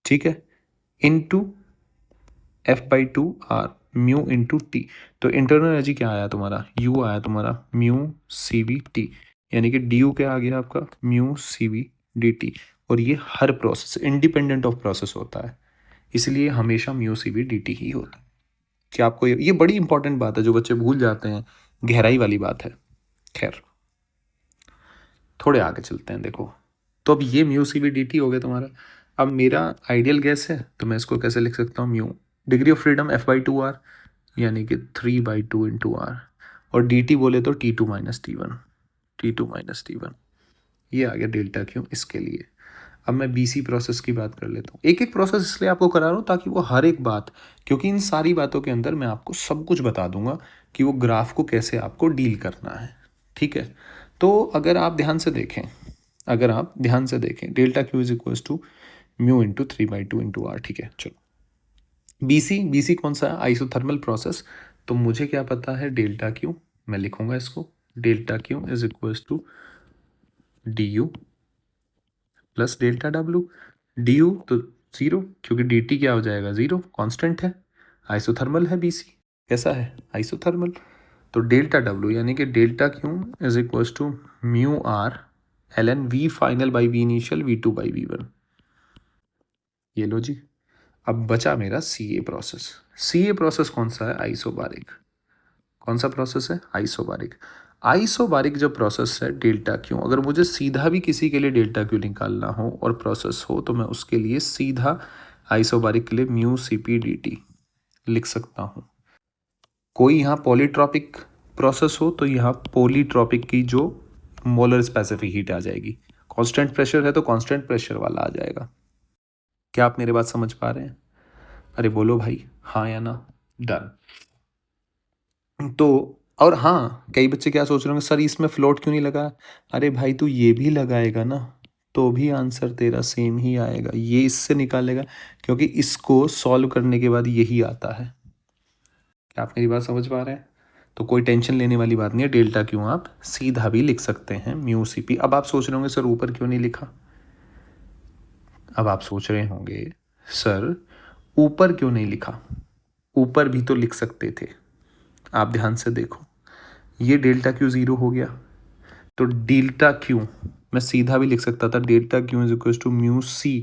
ठीक है, into F/2 R mu into T. तो इंटरनल एनर्जी क्या आया तुम्हारा, U आया तुम्हारा म्यू CV/T, यानी कि डी यू क्या आ गया आपका म्यू CV/dt। और ये हर प्रोसेस इंडिपेंडेंट ऑफ प्रोसेस होता है, इसलिए हमेशा म्यू CV/dt ही होता है। क्या आपको ये बड़ी इंपॉर्टेंट बात है जो बच्चे भूल जाते हैं, गहराई वाली बात है। खैर थोड़े आगे चलते हैं। देखो तो अब ये म्यू CV/dt हो गया तुम्हारा। अब मेरा आइडियल गैस है तो मैं इसको कैसे लिख सकता हूँ, mu degree of freedom F/2 R, यानी कि 3/2 इंटू आर, और dt बोले तो T2 माइनस T1, ये आ गया डेल्टा क्यू इसके लिए। अब मैं BC प्रोसेस की बात कर लेता हूँ। एक एक प्रोसेस इसलिए आपको करा रहा हूँ ताकि वो हर एक बात, क्योंकि इन सारी बातों के अंदर मैं आपको सब कुछ बता दूंगा कि वो ग्राफ को कैसे आपको डील करना है। ठीक है, तो अगर आप ध्यान से देखें delta Q is equal to mu into 3/2 into R. ठीक है, चलो BC कौन सा है, आइसोथर्मल प्रोसेस। तो मुझे क्या पता है, डेल्टा क्यू, मैं लिखूंगा इसको, delta Q is equal to DU plus delta W। DU तो 0, क्योंकि DT क्या हो जाएगा 0, कांस्टेंट है, आइसोथर्मल है BC, कैसा है आइसोथर्मल। तो डेल्टा W यानी कि delta Q is equal to mu R ln V final by V initial V2 by V1। ये लो जी। अब बचा मेरा CA प्रोसेस कौन सा है, आइसोबारिक। कौन सा प्रोसेस है, आइसोबारिक जो प्रोसेस है डेल्टा क्यू, अगर मुझे सीधा भी किसी के लिए डेल्टा क्यू निकालना हो और प्रोसेस हो तो मैं उसके लिए सीधा आइसोबारिक के लिए म्यू CP/dt लिख सकता हूँ। कोई यहाँ पॉलीट्रॉपिक प्रोसेस हो तो यहाँ पॉलीट्रॉपिक की जो मोलर स्पेसिफिक हीट आ जाएगी, कांस्टेंट प्रेशर है तो कांस्टेंट प्रेशर वाला आ जाएगा। क्या आप मेरे बात समझ पा रहे हैं, अरे बोलो भाई हाँ या ना। डन। तो और हाँ, कई बच्चे क्या सोच रहे होंगे, सर इसमें फ्लोट क्यों नहीं लगा। अरे भाई तू ये भी लगाएगा ना तो भी आंसर तेरा सेम ही आएगा, ये इससे निकालेगा, क्योंकि इसको सॉल्व करने के बाद यही आता है। क्या आप मेरी बात समझ पा रहे हैं, तो कोई टेंशन लेने वाली बात नहीं है, डेल्टा क्यों आप सीधा भी लिख सकते हैं म्यू CP। अब आप सोच रहे होंगे सर ऊपर क्यों नहीं लिखा, अब आप सोच रहे होंगे सर ऊपर क्यों नहीं लिखा, ऊपर भी तो लिख सकते थे। आप ध्यान से देखो, ये डेल्टा क्यू 0 हो गया, तो डेल्टा क्यू मैं सीधा भी लिख सकता था, delta Q is equal to mu C,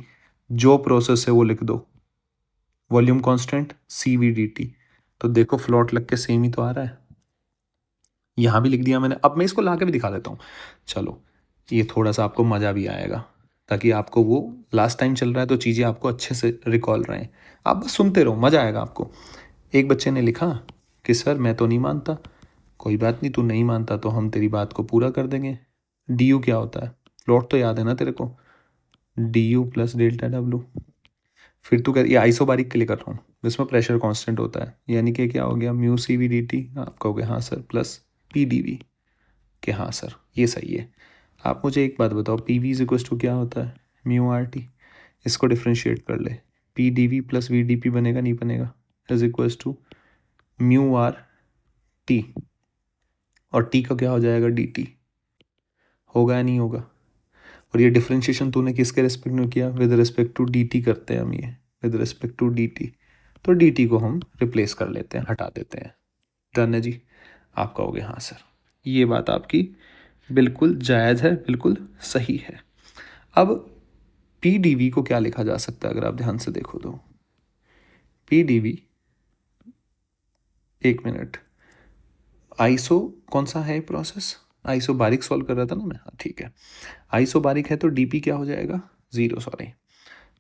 जो प्रोसेस है वो लिख दो, वॉल्यूम कांस्टेंट CV/dt। तो देखो फ्लॉट लग के सेम ही तो आ रहा है, यहाँ भी लिख दिया मैंने। अब मैं इसको ला के भी दिखा देता हूँ, चलो ये थोड़ा सा आपको मज़ा भी आएगा, ताकि आपको वो लास्ट टाइम चल रहा है तो चीज़ें आपको अच्छे से रिकॉल रहें, आप बस सुनते रहो, मज़ा आएगा आपको। एक बच्चे ने लिखा कि सर मैं तो नहीं मानता, कोई बात नहीं, तू नहीं मानता तो हम तेरी बात को पूरा कर देंगे। DU क्या होता है, प्लॉट तो याद है ना तेरे को, DU प्लस डेल्टा W। फिर तू ये आइसोबारिक के लिए कर रहा हूँ, जिसमें प्रेशर कांस्टेंट होता है, यानी कि क्या हो गया म्यू CV/dt, आप कहोगे हाँ सर, प्लस PdV कि हाँ सर ये सही है। आप मुझे एक बात बताओ, PV इज इक्वल टू क्या होता है, म्यू RT। इसको डिफ्रेंशिएट कर ले, PdV प्लस VdP बनेगा, नहीं बनेगा, is equal to mu RT, और T का क्या हो जाएगा DT, होगा या नहीं होगा। और ये डिफ्रेंशिएशन तूने किसके रेस्पेक्ट में किया, विद रिस्पेक्ट टू DT करते हैं हम, ये विद रिस्पेक्ट टू DT, तो DT को हम रिप्लेस कर लेते हैं, हटा देते हैं। डन है जी, आप कहोगे हाँ सर, ये बात आपकी बिल्कुल जायज़ है, बिल्कुल सही है। अब PdV को क्या लिखा जा सकता है, अगर आप ध्यान से देखो तो PdV, एक मिनट, आइसो कौन सा है प्रोसेस, आइसोबारिक सॉल्व कर रहा था ना मैं, हाँ ठीक है, आइसोबारिक है तो DP क्या हो जाएगा 0, सॉरी।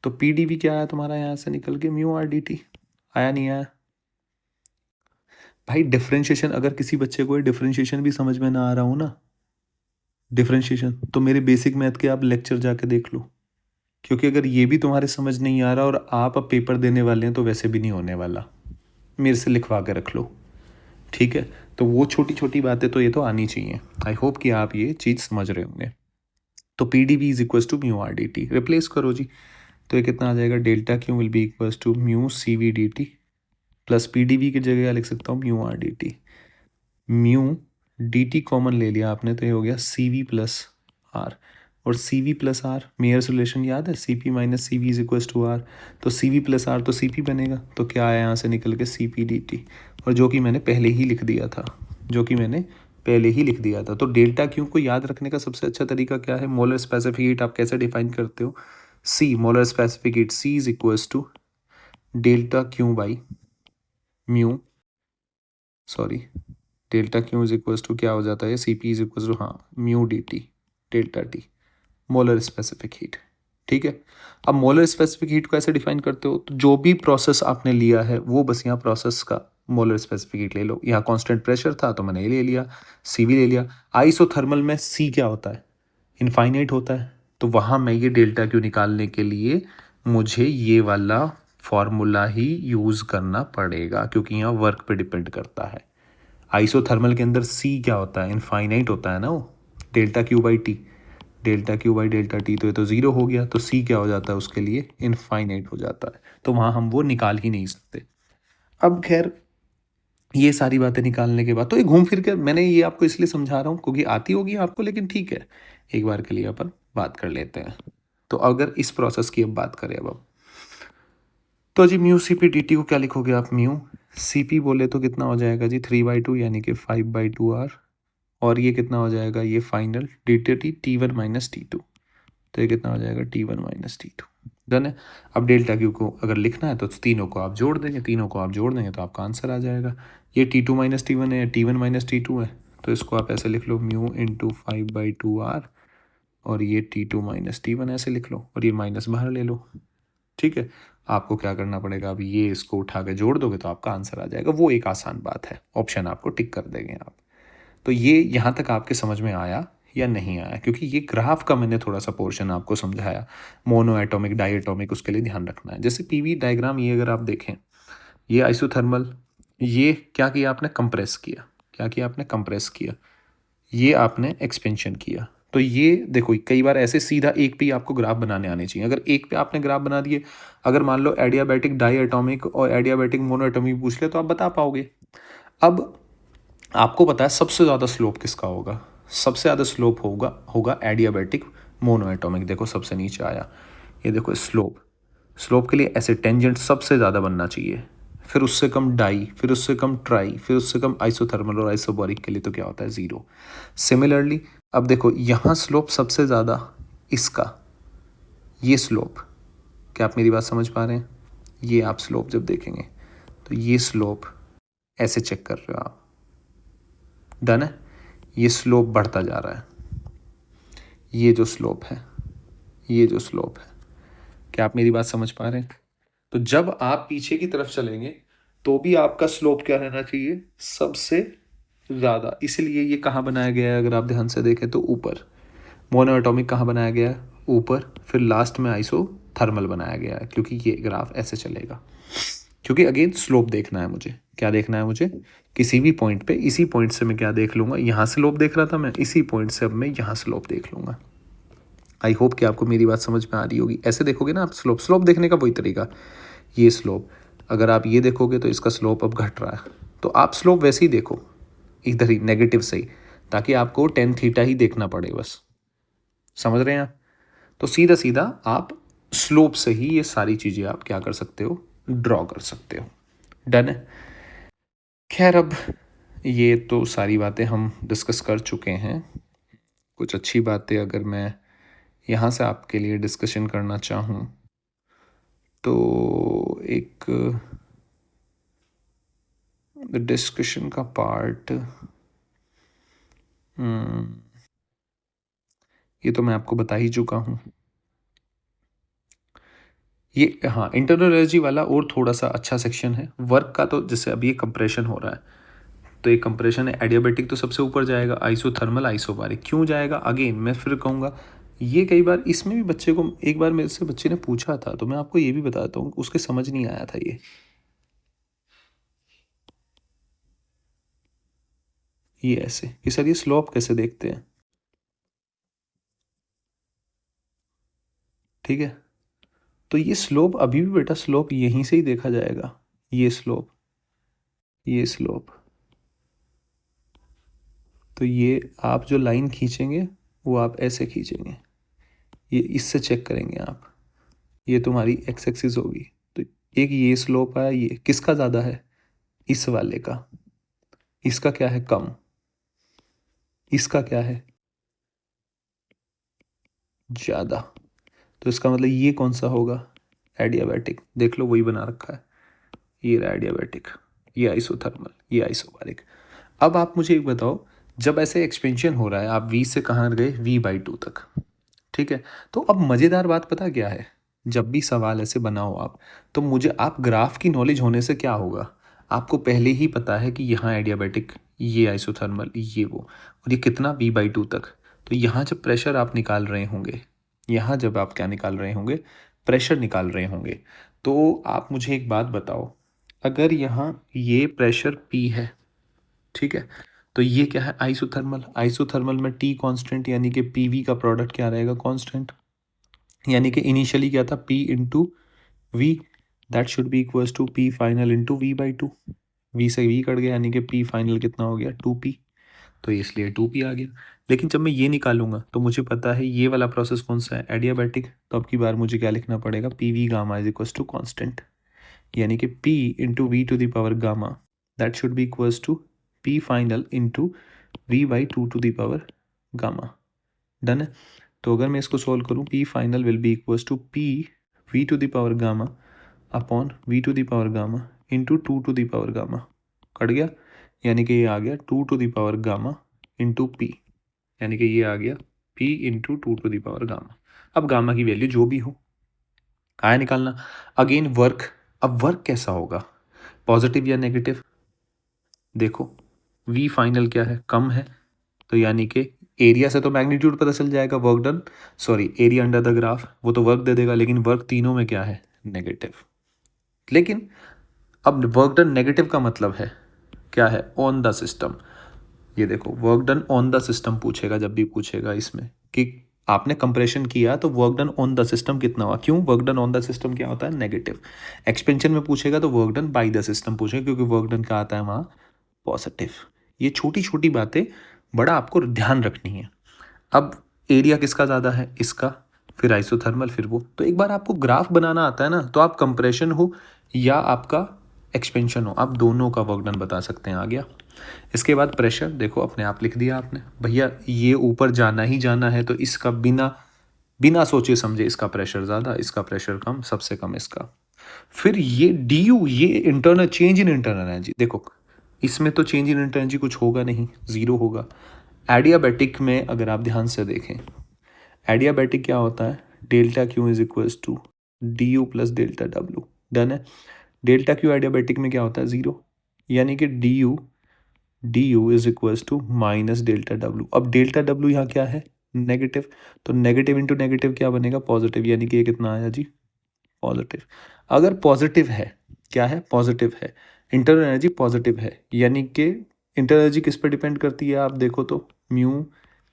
तो PdV क्या आया तुम्हारा यहाँ से निकल के म्यू RDT, आया नहीं आया भाई। डिफरेंशिएशन, अगर किसी बच्चे को डिफरेंशिएशन भी समझ में ना आ रहा हो ना, डिफरेंशिएशन, तो मेरे बेसिक मैथ के आप लेक्चर जाके देख लो, क्योंकि अगर ये भी तुम्हारे समझ नहीं आ रहा और आप अब पेपर देने वाले हैं तो वैसे भी नहीं होने वाला, मेरे से लिखवा के रख लो, ठीक है। तो वो छोटी छोटी बातें तो ये तो आनी चाहिए, आई होप कि आप ये चीज़ समझ रहे होंगे। तो PdV is equal to mu RDT, replace करो जी, तो ये कितना आ जाएगा, delta Q will be equal to mu CV/dt plus PdV की जगह लिख सकता हूँ mu RDT। Mu DT common ले लिया आपने तो ये हो गया CV प्लस R, और C V plus R, Mayer's relation याद है, C P minus C V is equals to R, तो सी वी प्लस आर तो सी पी बनेगा, तो क्या आया यहाँ से निकल के सी पी डी टी, और जो कि मैंने पहले ही लिख दिया था, तो डेल्टा क्यू को याद रखने का सबसे अच्छा तरीका क्या है, मोलर स्पेसिफिक हीट आप कैसे डिफाइन करते हो, C molar specific heat, C is equals to delta Q by mu, sorry delta Q is equals to क्या हो जाता है, C P is equals to, हाँ, mu D T delta T, molar specific heat. ठीक है, अब molar specific heat को ऐसे डिफाइन करते हो, तो जो भी प्रोसेस आपने लिया है वो बस यहाँ प्रोसेस का मोलर स्पेसिफिक हीट ले लो। यहाँ कांस्टेंट प्रेशर था तो मैंने ये ले लिया, सी भी ले लिया। आइसोथर्मल में सी क्या होता है, इनफाइनाइट होता है, तो वहाँ मैं ये डेल्टा क्यू निकालने के लिए मुझे ये वाला फॉर्मूला ही यूज़ करना पड़ेगा, क्योंकि यहाँ वर्क पे डिपेंड करता है। आइसोथर्मल के अंदर सी क्या होता है, इनफाइनाइट होता है ना वो, delta Q by T, delta Q by delta T, तो ये तो ज़ीरो हो गया, तो सी क्या हो जाता है उसके लिए, इनफाइनाइट हो जाता है, तो वहाँ हम वो निकाल ही नहीं सकते। अब खैर ये सारी बातें निकालने के बाद तो ये घूम फिर के मैंने ये आपको इसलिए समझा रहा हूँ क्योंकि आती होगी आपको, लेकिन ठीक है एक बार के लिए अपन बात कर लेते हैं। तो अगर इस प्रोसेस की अब बात करें अब तो जी mu C P D T को क्या लिखोगे आप, म्यू सी पी बोले तो कितना हो जाएगा जी 3/2 यानी कि 5/2 आर, और ये कितना हो जाएगा, ये final D T T T one minus T two, तो ये कितना हो जाएगा T one minus T two. Done है। अब डेल्टा क्यू को अगर लिखना है तो तीनों को आप जोड़ देंगे, तो आपका आंसर आ जाएगा। ये T two minus T one है, T one minus T two है, तो इसको आप ऐसे लिख लो म्यू इंटू 5/2 आर, और ये T two minus T one ऐसे लिख लो, और ये माइनस बाहर ले लो। ठीक है, आपको क्या करना पड़ेगा, अब ये इसको उठा के जोड़ दोगे तो आपका आंसर आ जाएगा। वो एक आसान बात है, ऑप्शन आपको टिक कर देंगे आप। तो ये यहाँ तक आपके समझ में आया या नहीं आया, क्योंकि ये ग्राफ का मैंने थोड़ा सा पोर्शन आपको समझाया, मोनो एटॉमिक डाई एटॉमिक, उसके लिए ध्यान रखना है। जैसे पीवी डायग्राम ये अगर आप देखें, ये आइसोथर्मल, ये क्या किया आपने, कंप्रेस किया, कंप्रेस किया, ये आपने एक्सपेंशन किया। तो ये देखो कई बार ऐसे सीधा एक पे आपको ग्राफ बनाने आने चाहिए। अगर एक पे आपने ग्राफ बना दिए, अगर मान लो एडियाबैटिक डाई एटॉमिक और एडियाबैटिक मोनो एटॉमिक पूछ ले तो आप बता पाओगे। अब आपको पता है सबसे ज़्यादा स्लोप किसका होगा, सबसे ज़्यादा स्लोप होगा एडियाबैटिक मोनो एटॉमिक। देखो सबसे नीचे आया, ये देखो स्लोप के लिए ऐसे टेंजेंट सबसे ज़्यादा बनना चाहिए, फिर उससे कम डाई, फिर उससे कम ट्राई, फिर उससे कम आइसोथर्मल और आइसोबॉरिक के लिए तो क्या होता है, ज़ीरो। सिमिलरली अब देखो यहाँ स्लोप सबसे ज़्यादा इसका, ये स्लोप, क्या आप मेरी बात समझ पा रहे हैं, ये आप स्लोप जब देखेंगे तो ये स्लोप ऐसे चेक कर रहे हो आप, डन है, ये स्लोप बढ़ता जा रहा है, ये जो स्लोप है, क्या आप मेरी बात समझ पा रहे हैं। तो जब आप पीछे की तरफ चलेंगे तो भी आपका स्लोप क्या रहना चाहिए, सबसे ज़्यादा। इसलिए ये कहाँ बनाया गया है, अगर आप ध्यान से देखें तो ऊपर मोनो एटॉमिक कहाँ बनाया गया है, ऊपर, फिर लास्ट में आइसोथर्मल बनाया गया है, क्योंकि ये ग्राफ ऐसे चलेगा। क्योंकि अगेन स्लोप देखना है मुझे, क्या देखना है मुझे, किसी भी पॉइंट पे, इसी पॉइंट से मैं क्या देख लूँगा, यहाँ स्लोप देख रहा था मैं, इसी पॉइंट से अब मैं यहाँ स्लोप देख लूँगा। आई होप कि आपको मेरी बात समझ में आ रही होगी। ऐसे देखोगे ना आप, स्लोप देखने का वही तरीका, ये स्लोप, अगर आप ये देखोगे तो इसका स्लोप अब घट रहा है, तो आप स्लोप वैसे ही देखो, इधर ही नेगेटिव से ही, ताकि आपको टेन थीटा ही देखना पड़े बस, समझ रहे हैं आप। तो सीधा सीधा आप स्लोप से ही ये सारी चीज़ें आप क्या कर सकते हो, ड्रॉ कर सकते हो। डन है। खैर अब ये तो सारी बातें हम डिस्कस कर चुके हैं। कुछ अच्छी बातें अगर मैं यहाँ से आपके लिए डिस्कशन करना चाहूँ तो एक डिस्कशन का पार्ट, ये तो मैं आपको बता ही चुका हूँ। ये हाँ, इंटरनल एनर्जी वाला और थोड़ा सा अच्छा सेक्शन है। वर्क का तो जैसे अभी ये कंप्रेशन हो रहा है, तो ये कंप्रेशन है, एडियाबैटिक तो सबसे ऊपर जाएगा, आइसोथर्मल आइसोबारिक क्यों जाएगा, अगेन मैं फिर कहूँगा, ये कई बार इसमें भी बच्चे को, एक बार मेरे से बच्चे ने पूछा था तो मैं आपको ये भी बताता हूँ, उसके समझ नहीं आया था ये ऐसे कि सर ये स्लोप कैसे देखते हैं। ठीक है, तो ये स्लोप अभी भी बेटा, स्लोप यहीं से ही देखा जाएगा, ये स्लोप, ये स्लोप, तो ये आप जो लाइन खींचेंगे वो आप ऐसे खींचेंगे, ये इससे चेक करेंगे आप, ये तुम्हारी एक्स एक्सिस होगी, तो एक ये स्लोप आया, ये किसका ज़्यादा है, इस वाले का, इसका क्या है कम, इसका क्या है ज़्यादा, तो इसका मतलब ये कौन सा होगा, एडियाबैटिक, देख लो वही बना रखा है, ये रहा एडियाबैटिक, ये आइसोथर्मल, ये आइसोबारिक। अब आप मुझे एक बताओ, जब ऐसे एक्सपेंशन हो रहा है, आप V से कहाँ गए, V/2 तक, ठीक है। तो अब मज़ेदार बात पता क्या है, जब भी सवाल ऐसे बनाओ आप, तो मुझे आप ग्राफ की नॉलेज होने से क्या होगा, आपको पहले ही पता है कि यहाँ एडियाबैटिक, ये आइसोथर्मल, ये वो, और ये कितना V/2 तक। तो यहाँ जब प्रेशर आप निकाल रहे होंगे, यहाँ जब आप क्या निकाल रहे होंगे, प्रेशर निकाल रहे होंगे, तो आप मुझे एक बात बताओ, अगर यहाँ ये प्रेशर P है, ठीक है, तो ये क्या है, आइसोथर्मल, आइसोथर्मल में T कांस्टेंट, यानी कि PV का प्रोडक्ट क्या रहेगा, कांस्टेंट, यानी कि इनिशियली क्या था, P into V, that should be equals to P final into V/2, V से V कट गया, यानी कि P फाइनल कितना हो गया, 2P, तो इसलिए 2P आ गया। लेकिन जब मैं ये निकालूंगा तो मुझे पता है ये वाला प्रोसेस कौन सा है, एडियाबैटिक, तो अब की बार मुझे क्या लिखना पड़ेगा, PV gamma is equals to constant, यानी कि P into V⁻, gamma, that should be equals to P final into V/2 gamma, done है। तो अगर मैं इसको सोल्व करूँ, P final will be equals to P V⁻, gamma upon V⁻, gamma into 2 gamma, cut गया, यानी कि ये आ गया 2 गामा इंटू P, यानी कि ये आ गया P इंटू 2 गामा। अब गामा की वैल्यू जो भी हो, आया निकालना। अगेन वर्क, अब वर्क कैसा होगा, पॉजिटिव या नेगेटिव, देखो V फाइनल क्या है, कम है, तो यानी कि एरिया से तो मैग्नीट्यूड पता चल जाएगा, work done, sorry area under the graph, वो तो वर्क दे देगा, लेकिन वर्क तीनों में क्या है, नेगेटिव। लेकिन अब वर्क डन नेगेटिव का मतलब है क्या है, ऑन द सिस्टम, ये देखो work done on the system पूछेगा, जब भी पूछेगा इसमें कि आपने कंप्रेशन किया तो work done on the system कितना हुआ, क्यों, work done on the system क्या होता है, नेगेटिव। एक्सपेंशन में पूछेगा तो work done by the system पूछेगा, क्योंकि वर्क डन का आता है वहाँ पॉजिटिव। ये छोटी छोटी बातें बड़ा आपको ध्यान रखनी है। अब एरिया किसका ज़्यादा है, इसका, फिर आइसोथर्मल, फिर वो, तो एक बार आपको ग्राफ बनाना आता है ना, तो आप कंप्रेशन हो या आपका एक्सपेंशन हो, आप दोनों का वर्क डन बता सकते हैं, आ गया। इसके बाद प्रेशर, देखो अपने आप लिख दिया आपने, भैया ये ऊपर जाना ही जाना है, तो इसका बिना बिना सोचे समझे इसका प्रेशर ज़्यादा, इसका प्रेशर कम, सबसे कम इसका। फिर ये डी ये internal change in internal energy, देखो इसमें तो चेंज इन इंटरनल एनर्जी कुछ होगा नहीं, ज़ीरो होगा। एडियाबैटिक में अगर आप ध्यान से देखें, एडियाबैटिक क्या होता है, delta Q is equals to D plus delta W, done है। डेल्टा क्यू एडियाबैटिक में क्या होता है, ज़ीरो, यानी कि D U is equals to minus delta W. अब डेल्टा डब्ल्यू यहाँ क्या है, नेगेटिव, तो नेगेटिव इंटू नेगेटिव क्या बनेगा, पॉजिटिव, यानी कि ये कितना आया जी, पॉजिटिव। अगर पॉजिटिव है, क्या है, पॉजिटिव है, इंटरनल एनर्जी पॉजिटिव है, यानी कि इंटरनल एनर्जी किस पर डिपेंड करती है, आप देखो तो म्यू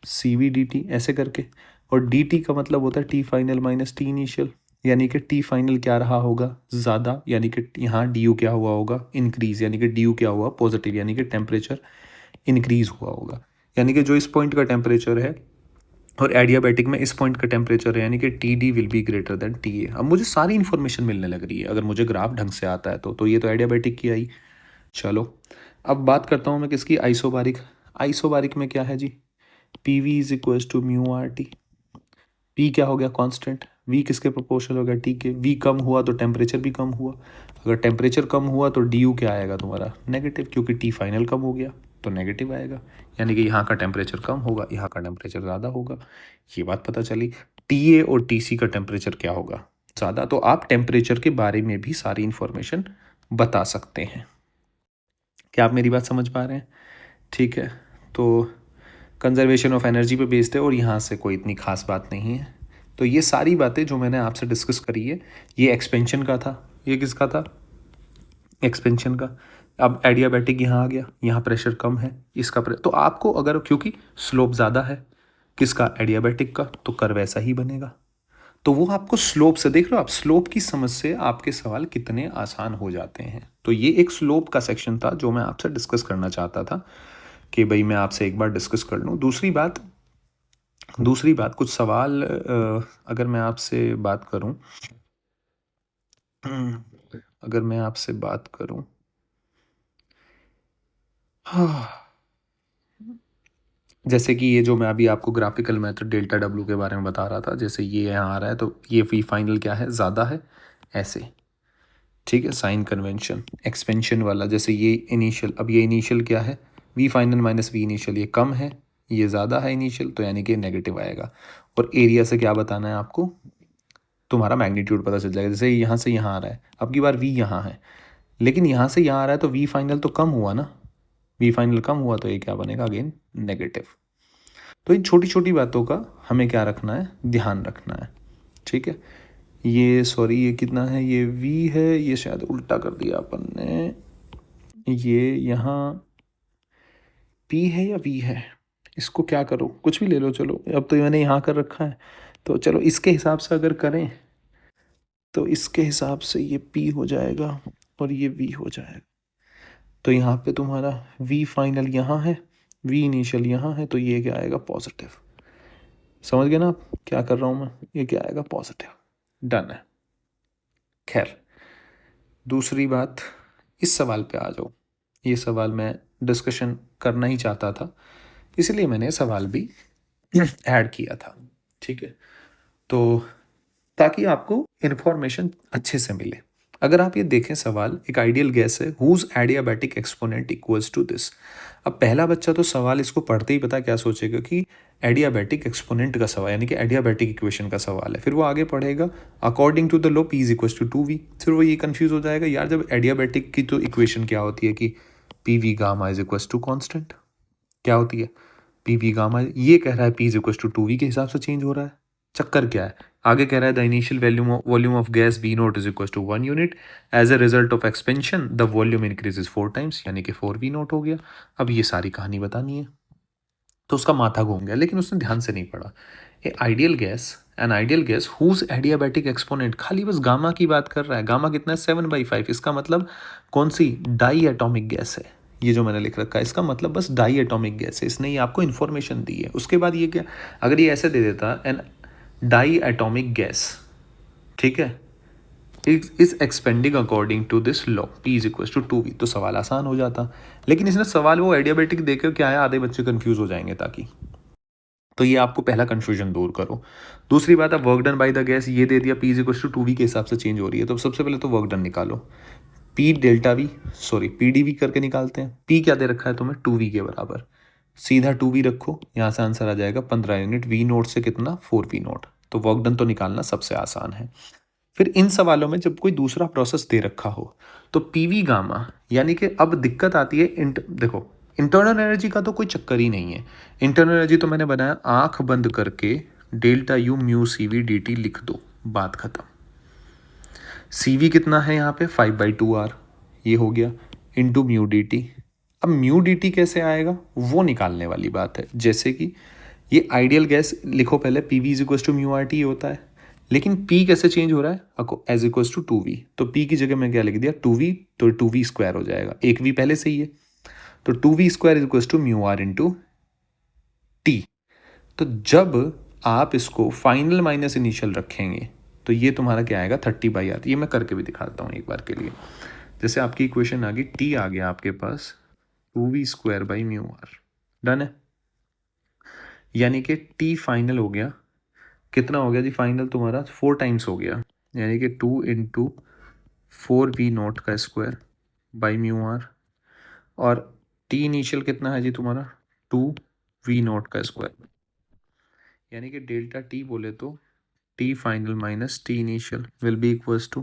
CV/dt ऐसे करके, और dt का मतलब होता है T final minus T initial, यानी कि T फाइनल क्या रहा होगा, ज़्यादा, यानी कि यहाँ du क्या हुआ होगा, इंक्रीज, यानी कि du क्या हुआ, पॉजिटिव, यानी कि टेम्परेचर इंक्रीज हुआ होगा, यानी कि जो इस पॉइंट का टेम्परेचर है और एडियाबैटिक में इस पॉइंट का टेम्परेचर है, यानी कि TD will be greater than TA। अब मुझे सारी इन्फॉर्मेशन मिलने लग रही है, अगर मुझे ग्राफ ढंग से आता है तो ये तो एडियाबैटिक की आई। चलो अब बात करता हूँ मैं किसकी, आइसोबारिक। आइसोबारिक में क्या है जी, PV is equals to mu RT, P क्या हो गया, कांस्टेंट, V किसके प्रोपोर्शनल हो गया, T के, V कम हुआ तो टेम्परेचर भी कम हुआ, अगर टेम्परेचर कम हुआ तो DU क्या आएगा तुम्हारा, नेगेटिव, क्योंकि T फाइनल कम हो गया तो नेगेटिव आएगा, यानी कि यहाँ का टेम्परेचर कम होगा, यहाँ का टेम्परेचर ज़्यादा होगा, ये बात पता चली। TA और TC का टेम्परेचर क्या होगा, ज़्यादा, तो आप टेम्परेचर के बारे में भी सारी इन्फॉर्मेशन बता सकते हैं। क्या आप मेरी बात समझ पा रहे हैं, ठीक है। तो कंजर्वेशन ऑफ एनर्जी पे बेस्ड है, और यहाँ से कोई इतनी खास बात नहीं है। तो ये सारी बातें जो मैंने आपसे डिस्कस करी है, ये एक्सपेंशन का था, ये किसका था, एक्सपेंशन का। अब एडियाबैटिक यहाँ आ गया, यहाँ प्रेशर कम है, इसका तो आपको अगर, क्योंकि स्लोप ज़्यादा है किसका, एडियाबैटिक का, तो कर्व ऐसा ही बनेगा। तो वो आपको स्लोप से, देख रहे हो आप, स्लोप की समझ से आपके सवाल कितने आसान हो जाते हैं। तो ये एक स्लोप का सेक्शन था जो मैं आपसे डिस्कस करना चाहता था, कि भाई मैं आपसे एक बार डिस्कस कर लूँ। दूसरी बात, दूसरी बात, कुछ सवाल अगर मैं आपसे बात करूं, अगर मैं आपसे बात करूं, हाँ, जैसे कि ये जो मैं अभी आपको ग्राफिकल मेथड डेल्टा डब्ल्यू के बारे में बता रहा था, जैसे ये यहाँ आ रहा है तो ये वी फाइनल क्या है, ज़्यादा है ऐसे, ठीक है। साइन कन्वेंशन एक्सपेंशन वाला, जैसे ये इनिशियल, अब ये इनिशियल क्या है, V final minus V initial, ये कम है, ये ज़्यादा है इनिशियल, तो यानी कि नेगेटिव आएगा। और एरिया से क्या बताना है आपको, तुम्हारा मैग्नीट्यूड पता चल जाएगा। जैसे यहाँ से यहाँ आ रहा है, अब की बार वी यहाँ है, लेकिन यहाँ से यहाँ आ रहा है तो वी फाइनल तो कम हुआ ना, वी फाइनल कम हुआ तो ये क्या बनेगा, अगेन नेगेटिव। तो इन छोटी छोटी बातों का हमें क्या रखना है, ध्यान रखना है, ठीक है। ये सॉरी, ये कितना है, ये v है, ये शायद उल्टा कर दिया अपन ने, ये यहाँ p है या v है, इसको क्या करो, कुछ भी ले लो, चलो अब तो मैंने यहाँ कर रखा है, तो चलो इसके हिसाब से अगर करें तो इसके हिसाब से ये p हो जाएगा और ये v हो जाएगा। तो यहाँ पे तुम्हारा v फाइनल यहाँ है, v इनिशियल यहाँ है, तो ये क्या आएगा, पॉजिटिव। समझ गए ना आप क्या कर रहा हूँ मैं, ये क्या आएगा, पॉजिटिव। डन है। खैर, दूसरी बात, इस सवाल पे आ जाओ। ये सवाल मैं डिस्कशन करना ही चाहता था, इसलिए मैंने सवाल भी ऐड किया था, ठीक है। तो ताकि आपको इन्फॉर्मेशन अच्छे से मिले। अगर आप ये देखें, सवाल एक आइडियल गैस है, whose adiabatic exponent equals to this. अब पहला बच्चा तो सवाल इसको पढ़ते ही पता क्या सोचेगा कि एडियाबैटिक एक्सपोनेंट का सवाल, यानी कि एडियाबैटिक इक्वेशन का सवाल है। फिर वो आगे पढ़ेगा according to the law P is equals to 2v। फिर वो ये कंफ्यूज हो जाएगा, यार जब एडियाबैटिक की तो इक्वेशन क्या होती है कि P V gamma is equals to constant, क्या होती है, पी वी गामा, ये कह रहा है P is equals to 2v के हिसाब से चेंज हो रहा है, चक्कर क्या है। आगे कह रहा है the initial volume of gas V nought is equal to 1 unit, as a result of expansion the volume increases 4 times, यानी कि 4v नोट हो गया। अब ये सारी कहानी बतानी है, तो उसका माथा घूम गया, लेकिन उसने ध्यान से नहीं पढ़ा। A ideal gas, an ideal gas whose adiabatic exponent, खाली बस गामा की बात कर रहा है। गामा कितना है, 7/5। इसका मतलब कौन सी, डाई एटॉमिक गैस है। ये जो मैंने लिख रखा है इसका मतलब बस डाई एटॉमिक गैस है, इसने ये आपको इन्फॉर्मेशन दी है। उसके बाद ये क्या, अगर ये ऐसे दे देता एन डाई एटॉमिक गैस, ठीक है, is expanding according to this law P is equal to 2v, तो सवाल आसान हो जाता। लेकिन इसने सवाल वो एडियाबैटिक देकर क्या है, आधे बच्चे कंफ्यूज हो जाएंगे ताकि, तो ये आपको पहला कंफ्यूजन दूर करो। दूसरी बात, अब work done by the gas ये दे दिया P is equal to 2v के हिसाब से चेंज हो रही है, तो सबसे पहले तो वर्क डन निकालो, P delta V, sorry P D V करके निकालते हैं। पी क्या दे रखा है तुम्हें, 2v के बराबर, सीधा 2v रखो, यहाँ से आंसर आ जाएगा 15 यूनिट। वी नोट से कितना, 4v नोट, तो वर्क डन तो निकालना सबसे आसान है। फिर इन सवालों में जब कोई दूसरा प्रोसेस दे रखा हो तो पीवी गामा, यानी कि अब दिक्कत आती है देखो, इंटरनल एनर्जी का तो कोई चक्कर ही नहीं है। इंटरनल एनर्जी तो मैंने बनाया, आंख बंद करके delta U mu C V D T लिख दो, बात खत्म। सी वी कितना है यहाँ पे, 5/2r, ये हो गया, इंटू म्यू डी टी। अब म्यू डी टी कैसे आएगा वो निकालने वाली बात है। जैसे कि ये आइडियल गैस लिखो पहले, P V is equal to mu R T होता है, लेकिन P कैसे चेंज हो रहा है, एज इक्वल्स टू 2v, तो P की जगह मैं क्या लिख दिया, 2v, तो 2v स्क्वायर हो जाएगा, एक v पहले से ही है, तो 2v square is equals to mu R into T. तो जब आप इसको फाइनल माइनस इनिशियल रखेंगे तो ये तुम्हारा क्या आएगा, 30/r। ये मैं करके भी दिखाता हूँ एक बार के लिए। जैसे आपकी इक्वेशन आ गई, टी आ गया आपके पास 2v square by mu R, done है, यानी कि टी फाइनल हो गया, कितना हो गया जी फाइनल तुम्हारा, 4 टाइम्स हो गया, यानी कि 2 इंटू 4v नोट का स्क्वायर बाई म्यू आर, और टी इनिशियल कितना है जी तुम्हारा, 2v नोट का स्क्वायर, यानी कि डेल्टा टी बोले तो T final minus T initial will be equals to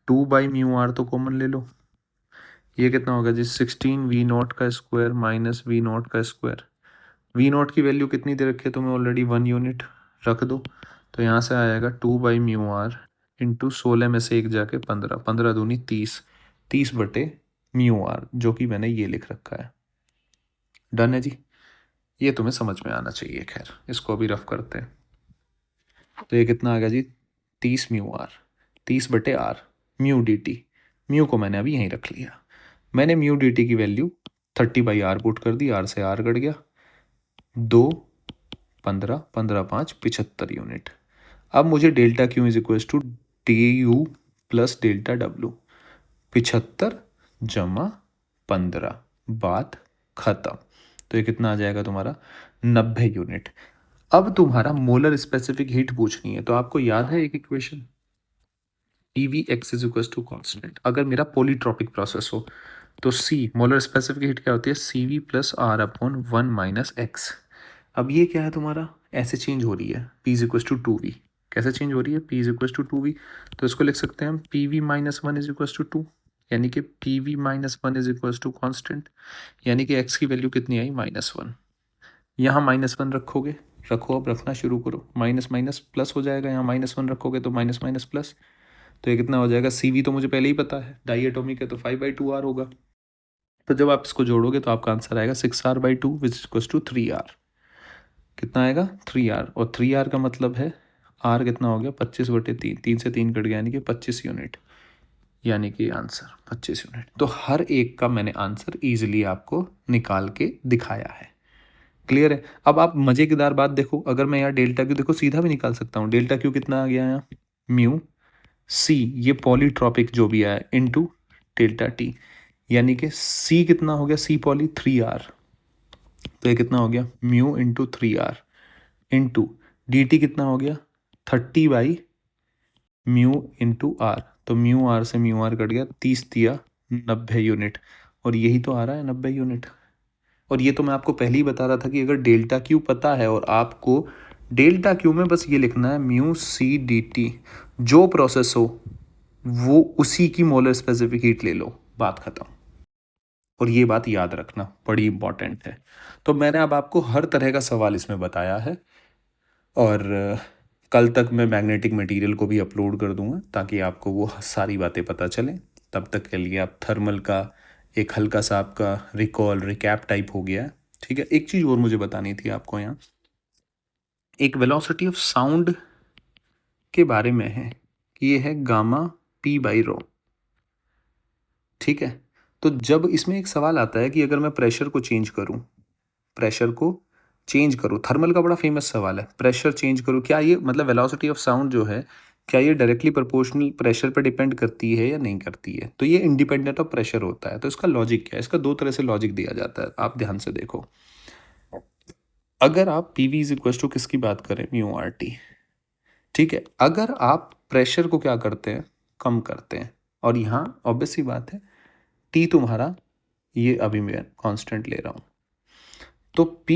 2/μr, तो कॉमन ले लो, ये कितना होगा जी 16v नोट का स्क्वायर माइनस v नोट का स्क्वायर। v नोट की वैल्यू कितनी दे रखी है तुम्हें ऑलरेडी, 1 यूनिट, रख दो, तो यहाँ से आएगा 2/μr इंटू 16 में से एक जाके 15, 15 दूनी 30, 30/μr, जो कि मैंने ये लिख रखा है। डन है जी, ये तुम्हें समझ में आना चाहिए। खैर, इसको अभी रफ करते हैं, तो ये कितना आ गया जी, 30μr, 30/r, mu D T, mu को मैंने अभी यहीं रख लिया। मैंने म्यू डी टी की वैल्यू 30/r पुट कर दी, आर से आर कट गया, 2 15, 15 5 75 यूनिट। अब मुझे delta Q is equal to D U plus delta W, 75 जमा 15, बात खत्म। तो ये कितना आ जाएगा तुम्हारा 90 यूनिट। अब तुम्हारा मोलर स्पेसिफिक हीट पूछनी है, तो आपको याद है एक equation, PV x is equal to constant. अगर मेरा पॉलीट्रॉपिक प्रोसेस हो तो C मोलर स्पेसिफिक हीट क्या होती है, CV plus R upon 1 minus X. अब ये क्या है तुम्हारा, ऐसे चेंज हो रही है, P is equal to 2V। कैसे चेंज हो रही है, P is equal to 2V, तो इसको लिख सकते हैं हम PV minus 1 is equal to 2, यानी कि PV minus 1 is equal to constant, यानी कि x की वैल्यू कितनी आई, -1। यहाँ -1 रखोगे, रखो, अब रखना शुरू करो, माइनस माइनस प्लस हो जाएगा, यहाँ -1 रखोगे तो माइनस माइनस प्लस, तो ये कितना हो जाएगा, CV तो मुझे पहले ही पता है, डाई एटॉमिक है तो 5/2R होगा। तो जब आप इसको जोड़ोगे तो आपका आंसर आएगा 6R/2 which equals to 3R। कितना आएगा, 3R, और 3R का मतलब है R कितना हो गया, 25/3, 3 से 3 कट गया, यानी कि 25 यूनिट, यानी कि आंसर 25 यूनिट। तो हर एक का मैंने आंसर ईजिली आपको निकाल के दिखाया है। क्लियर है। अब आप मज़ेदार बात देखो, अगर मैं यहाँ डेल्टा क्यू देखो सीधा भी निकाल सकता हूँ, डेल्टा क्यू कितना आ गया यहाँ, म्यू सी, ये पॉलीट्रॉपिक जो भी आया, इनटू डेल्टा टी, यानी कि सी कितना हो गया, सी पॉली 3R, तो ये कितना हो गया, mu into 3R into D T कितना हो गया, 30/म्यू इंटू आर, तो म्यू आर से म्यू आर कट गया, 30 दिया 90 यूनिट, और यही तो आ रहा है 90 यूनिट। और ये तो मैं आपको पहले ही बता रहा था कि अगर डेल्टा क्यू पता है और आपको डेल्टा क्यू में बस ये लिखना है म्यू सी डी टी, जो प्रोसेस हो वो उसी की मोलर स्पेसिफिक हीट ले लो, बात खत्म। और ये बात याद रखना बड़ी इंपॉर्टेंट है। तो मैंने अब आपको हर तरह का सवाल इसमें बताया है, और कल तक मैं मैग्नेटिक मटेरियल को भी अपलोड कर दूंगा ताकि आपको वो सारी बातें पता चलें। तब तक के लिए आप थर्मल का एक हल्का सा आपका रिकॉल रिकैप टाइप हो गया है, ठीक है। एक चीज़ और मुझे बतानी थी आपको, यहाँ एक वेलोसिटी ऑफ साउंड के बारे में है कि ये है गामा p/ρ, ठीक है। तो जब इसमें एक सवाल आता है कि अगर मैं प्रेशर को चेंज करूं, प्रेशर को चेंज करूं, थर्मल का बड़ा फेमस सवाल है, प्रेशर चेंज करूं, क्या ये मतलब वेलोसिटी ऑफ साउंड जो है, क्या ये डायरेक्टली प्रोपोर्शनल प्रेशर पर डिपेंड करती है या नहीं करती है, तो ये इंडिपेंडेंट ऑफ प्रेशर होता है। तो इसका लॉजिक क्या है, इसका दो तरह से लॉजिक दिया जाता है, आप ध्यान से देखो। अगर आप PV इज इक्वल टू किसकी बात करें, म्यू आर टी, ठीक है। अगर आप प्रेशर को क्या करते हैं, कम करते हैं, और यहाँ ऑब्वियस सी बात है T तुम्हारा, ये अभी मैं कांस्टेंट ले रहा हूँ, तो P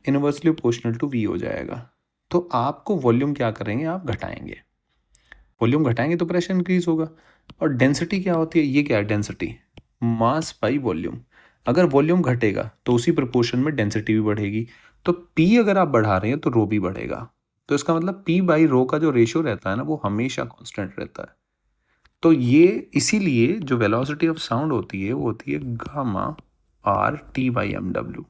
inversely proportional to V हो जाएगा। तो आपको वॉल्यूम क्या करेंगे, आप घटाएंगे, वॉल्यूम घटाएंगे तो प्रेशर इंक्रीज होगा। और डेंसिटी क्या होती है, ये क्या है डेंसिटी, मास बाई वॉल्यूम। अगर वॉल्यूम घटेगा तो उसी प्रोपोर्शन में डेंसिटी भी बढ़ेगी, तो P अगर आप बढ़ा रहे हैं तो रो भी बढ़ेगा। तो इसका मतलब P/ρ का जो रेशियो रहता है ना, वो हमेशा कांस्टेंट रहता है। तो ये इसीलिए जो वेलोसिटी ऑफ साउंड होती है वो होती है गामा RT/mw,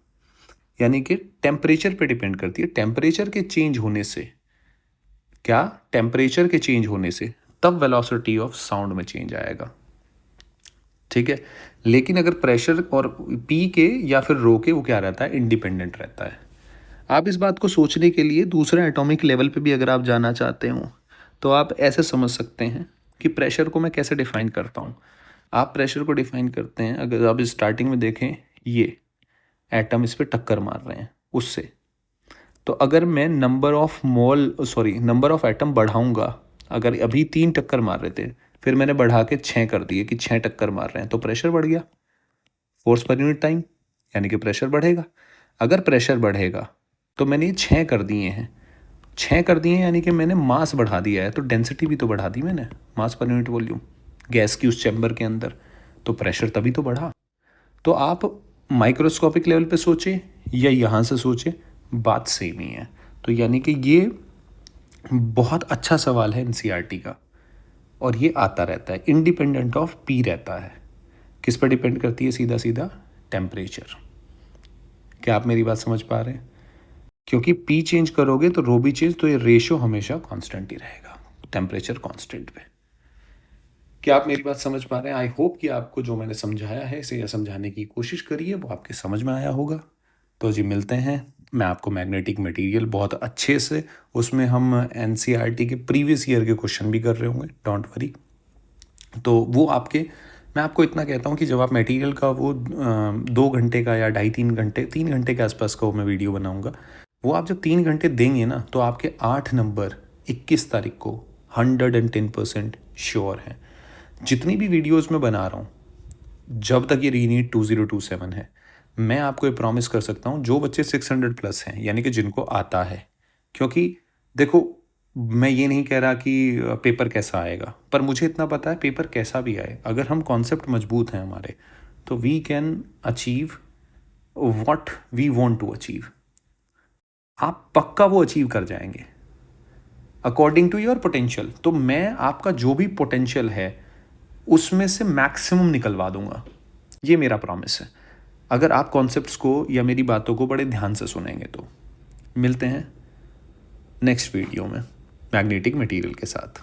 यानी कि टेम्परेचर पे डिपेंड करती है। टेम्परेचर के चेंज होने से, क्या, टेम्परेचर के चेंज होने से तब वेलोसिटी ऑफ साउंड में चेंज आएगा, ठीक है। लेकिन अगर प्रेशर और पी के या फिर रो के, वो क्या रहता है, इंडिपेंडेंट रहता है। आप इस बात को सोचने के लिए दूसरे एटॉमिक लेवल पे भी अगर आप जाना चाहते हो तो आप ऐसे समझ सकते हैं कि प्रेशर को मैं कैसे डिफाइन करता हूँ। आप प्रेशर को डिफाइन करते हैं, अगर आप स्टार्टिंग में देखें, ये एटम इस पर टक्कर मार रहे हैं उससे, तो अगर मैं नंबर ऑफ एटम बढ़ाऊंगा, अगर अभी 3 टक्कर मार रहे थे, फिर मैंने बढ़ा के 6 कर दिए कि 6 टक्कर मार रहे हैं, तो प्रेशर बढ़ गया, फोर्स पर यूनिट टाइम, यानी कि प्रेशर बढ़ेगा। अगर प्रेशर बढ़ेगा तो मैंने ये 6 कर दिए हैं, 6 कर दिए हैं, यानी कि मैंने मास बढ़ा दिया है, तो डेंसिटी भी तो बढ़ा दी मैंने, मास पर यूनिट वॉल्यूम, गैस की उस चैम्बर के अंदर, तो प्रेशर तभी तो बढ़ा। तो आप माइक्रोस्कोपिक लेवल पे सोचे या यहाँ से सोचे, बात सेम ही है। तो यानी कि ये बहुत अच्छा सवाल है NCERT का, और ये आता रहता है, इंडिपेंडेंट ऑफ P रहता है। किस पर डिपेंड करती है, सीधा सीधा टेम्परेचर। क्या आप मेरी बात समझ पा रहे हैं, क्योंकि P चेंज करोगे तो रो भी चेंज, तो ये रेशियो हमेशा कांस्टेंट ही रहेगा, टेम्परेचर कांस्टेंट पे। क्या आप मेरी बात समझ पा रहे हैं। आई होप कि आपको जो मैंने समझाया है, इसे या समझाने की कोशिश करी है, वो आपके समझ में आया होगा। तो जी मिलते हैं मैं आपको मैग्नेटिक मटेरियल बहुत अच्छे से, उसमें हम एनसीईआरटी के प्रीवियस ईयर के क्वेश्चन भी कर रहे होंगे, डोंट वरी। तो वो आपके, मैं आपको इतना कहता हूँ कि जब आप मटेरियल का वो 2 घंटे का या 2.5-3 घंटे, 3 घंटे के आसपास का वो मैं वीडियो बनाऊँगा, वो आप जब 3 घंटे देंगे ना, तो आपके 8 नंबर 21 तारीख को 110% श्योर हैं। जितनी भी वीडियोज़ मैं बना रहा हूँ, जब तक ये रीनीट 2027 है, मैं आपको ये प्रॉमिस कर सकता हूँ, जो बच्चे 600+ हैं, यानी कि जिनको आता है, क्योंकि देखो, मैं ये नहीं कह रहा कि पेपर कैसा आएगा, पर मुझे इतना पता है पेपर कैसा भी आए, अगर हम कॉन्सेप्ट मजबूत हैं हमारे, तो we can achieve what we want to achieve. आप पक्का वो अचीव कर जाएंगे अकॉर्डिंग टू योर पोटेंशियल। तो मैं आपका जो भी पोटेंशियल है उसमें से मैक्सिमम निकलवा दूंगा, ये मेरा प्रॉमिस है, अगर आप कॉन्सेप्ट्स को या मेरी बातों को बड़े ध्यान से सुनेंगे तो। मिलते हैं नेक्स्ट वीडियो में मैग्नेटिक मटेरियल के साथ।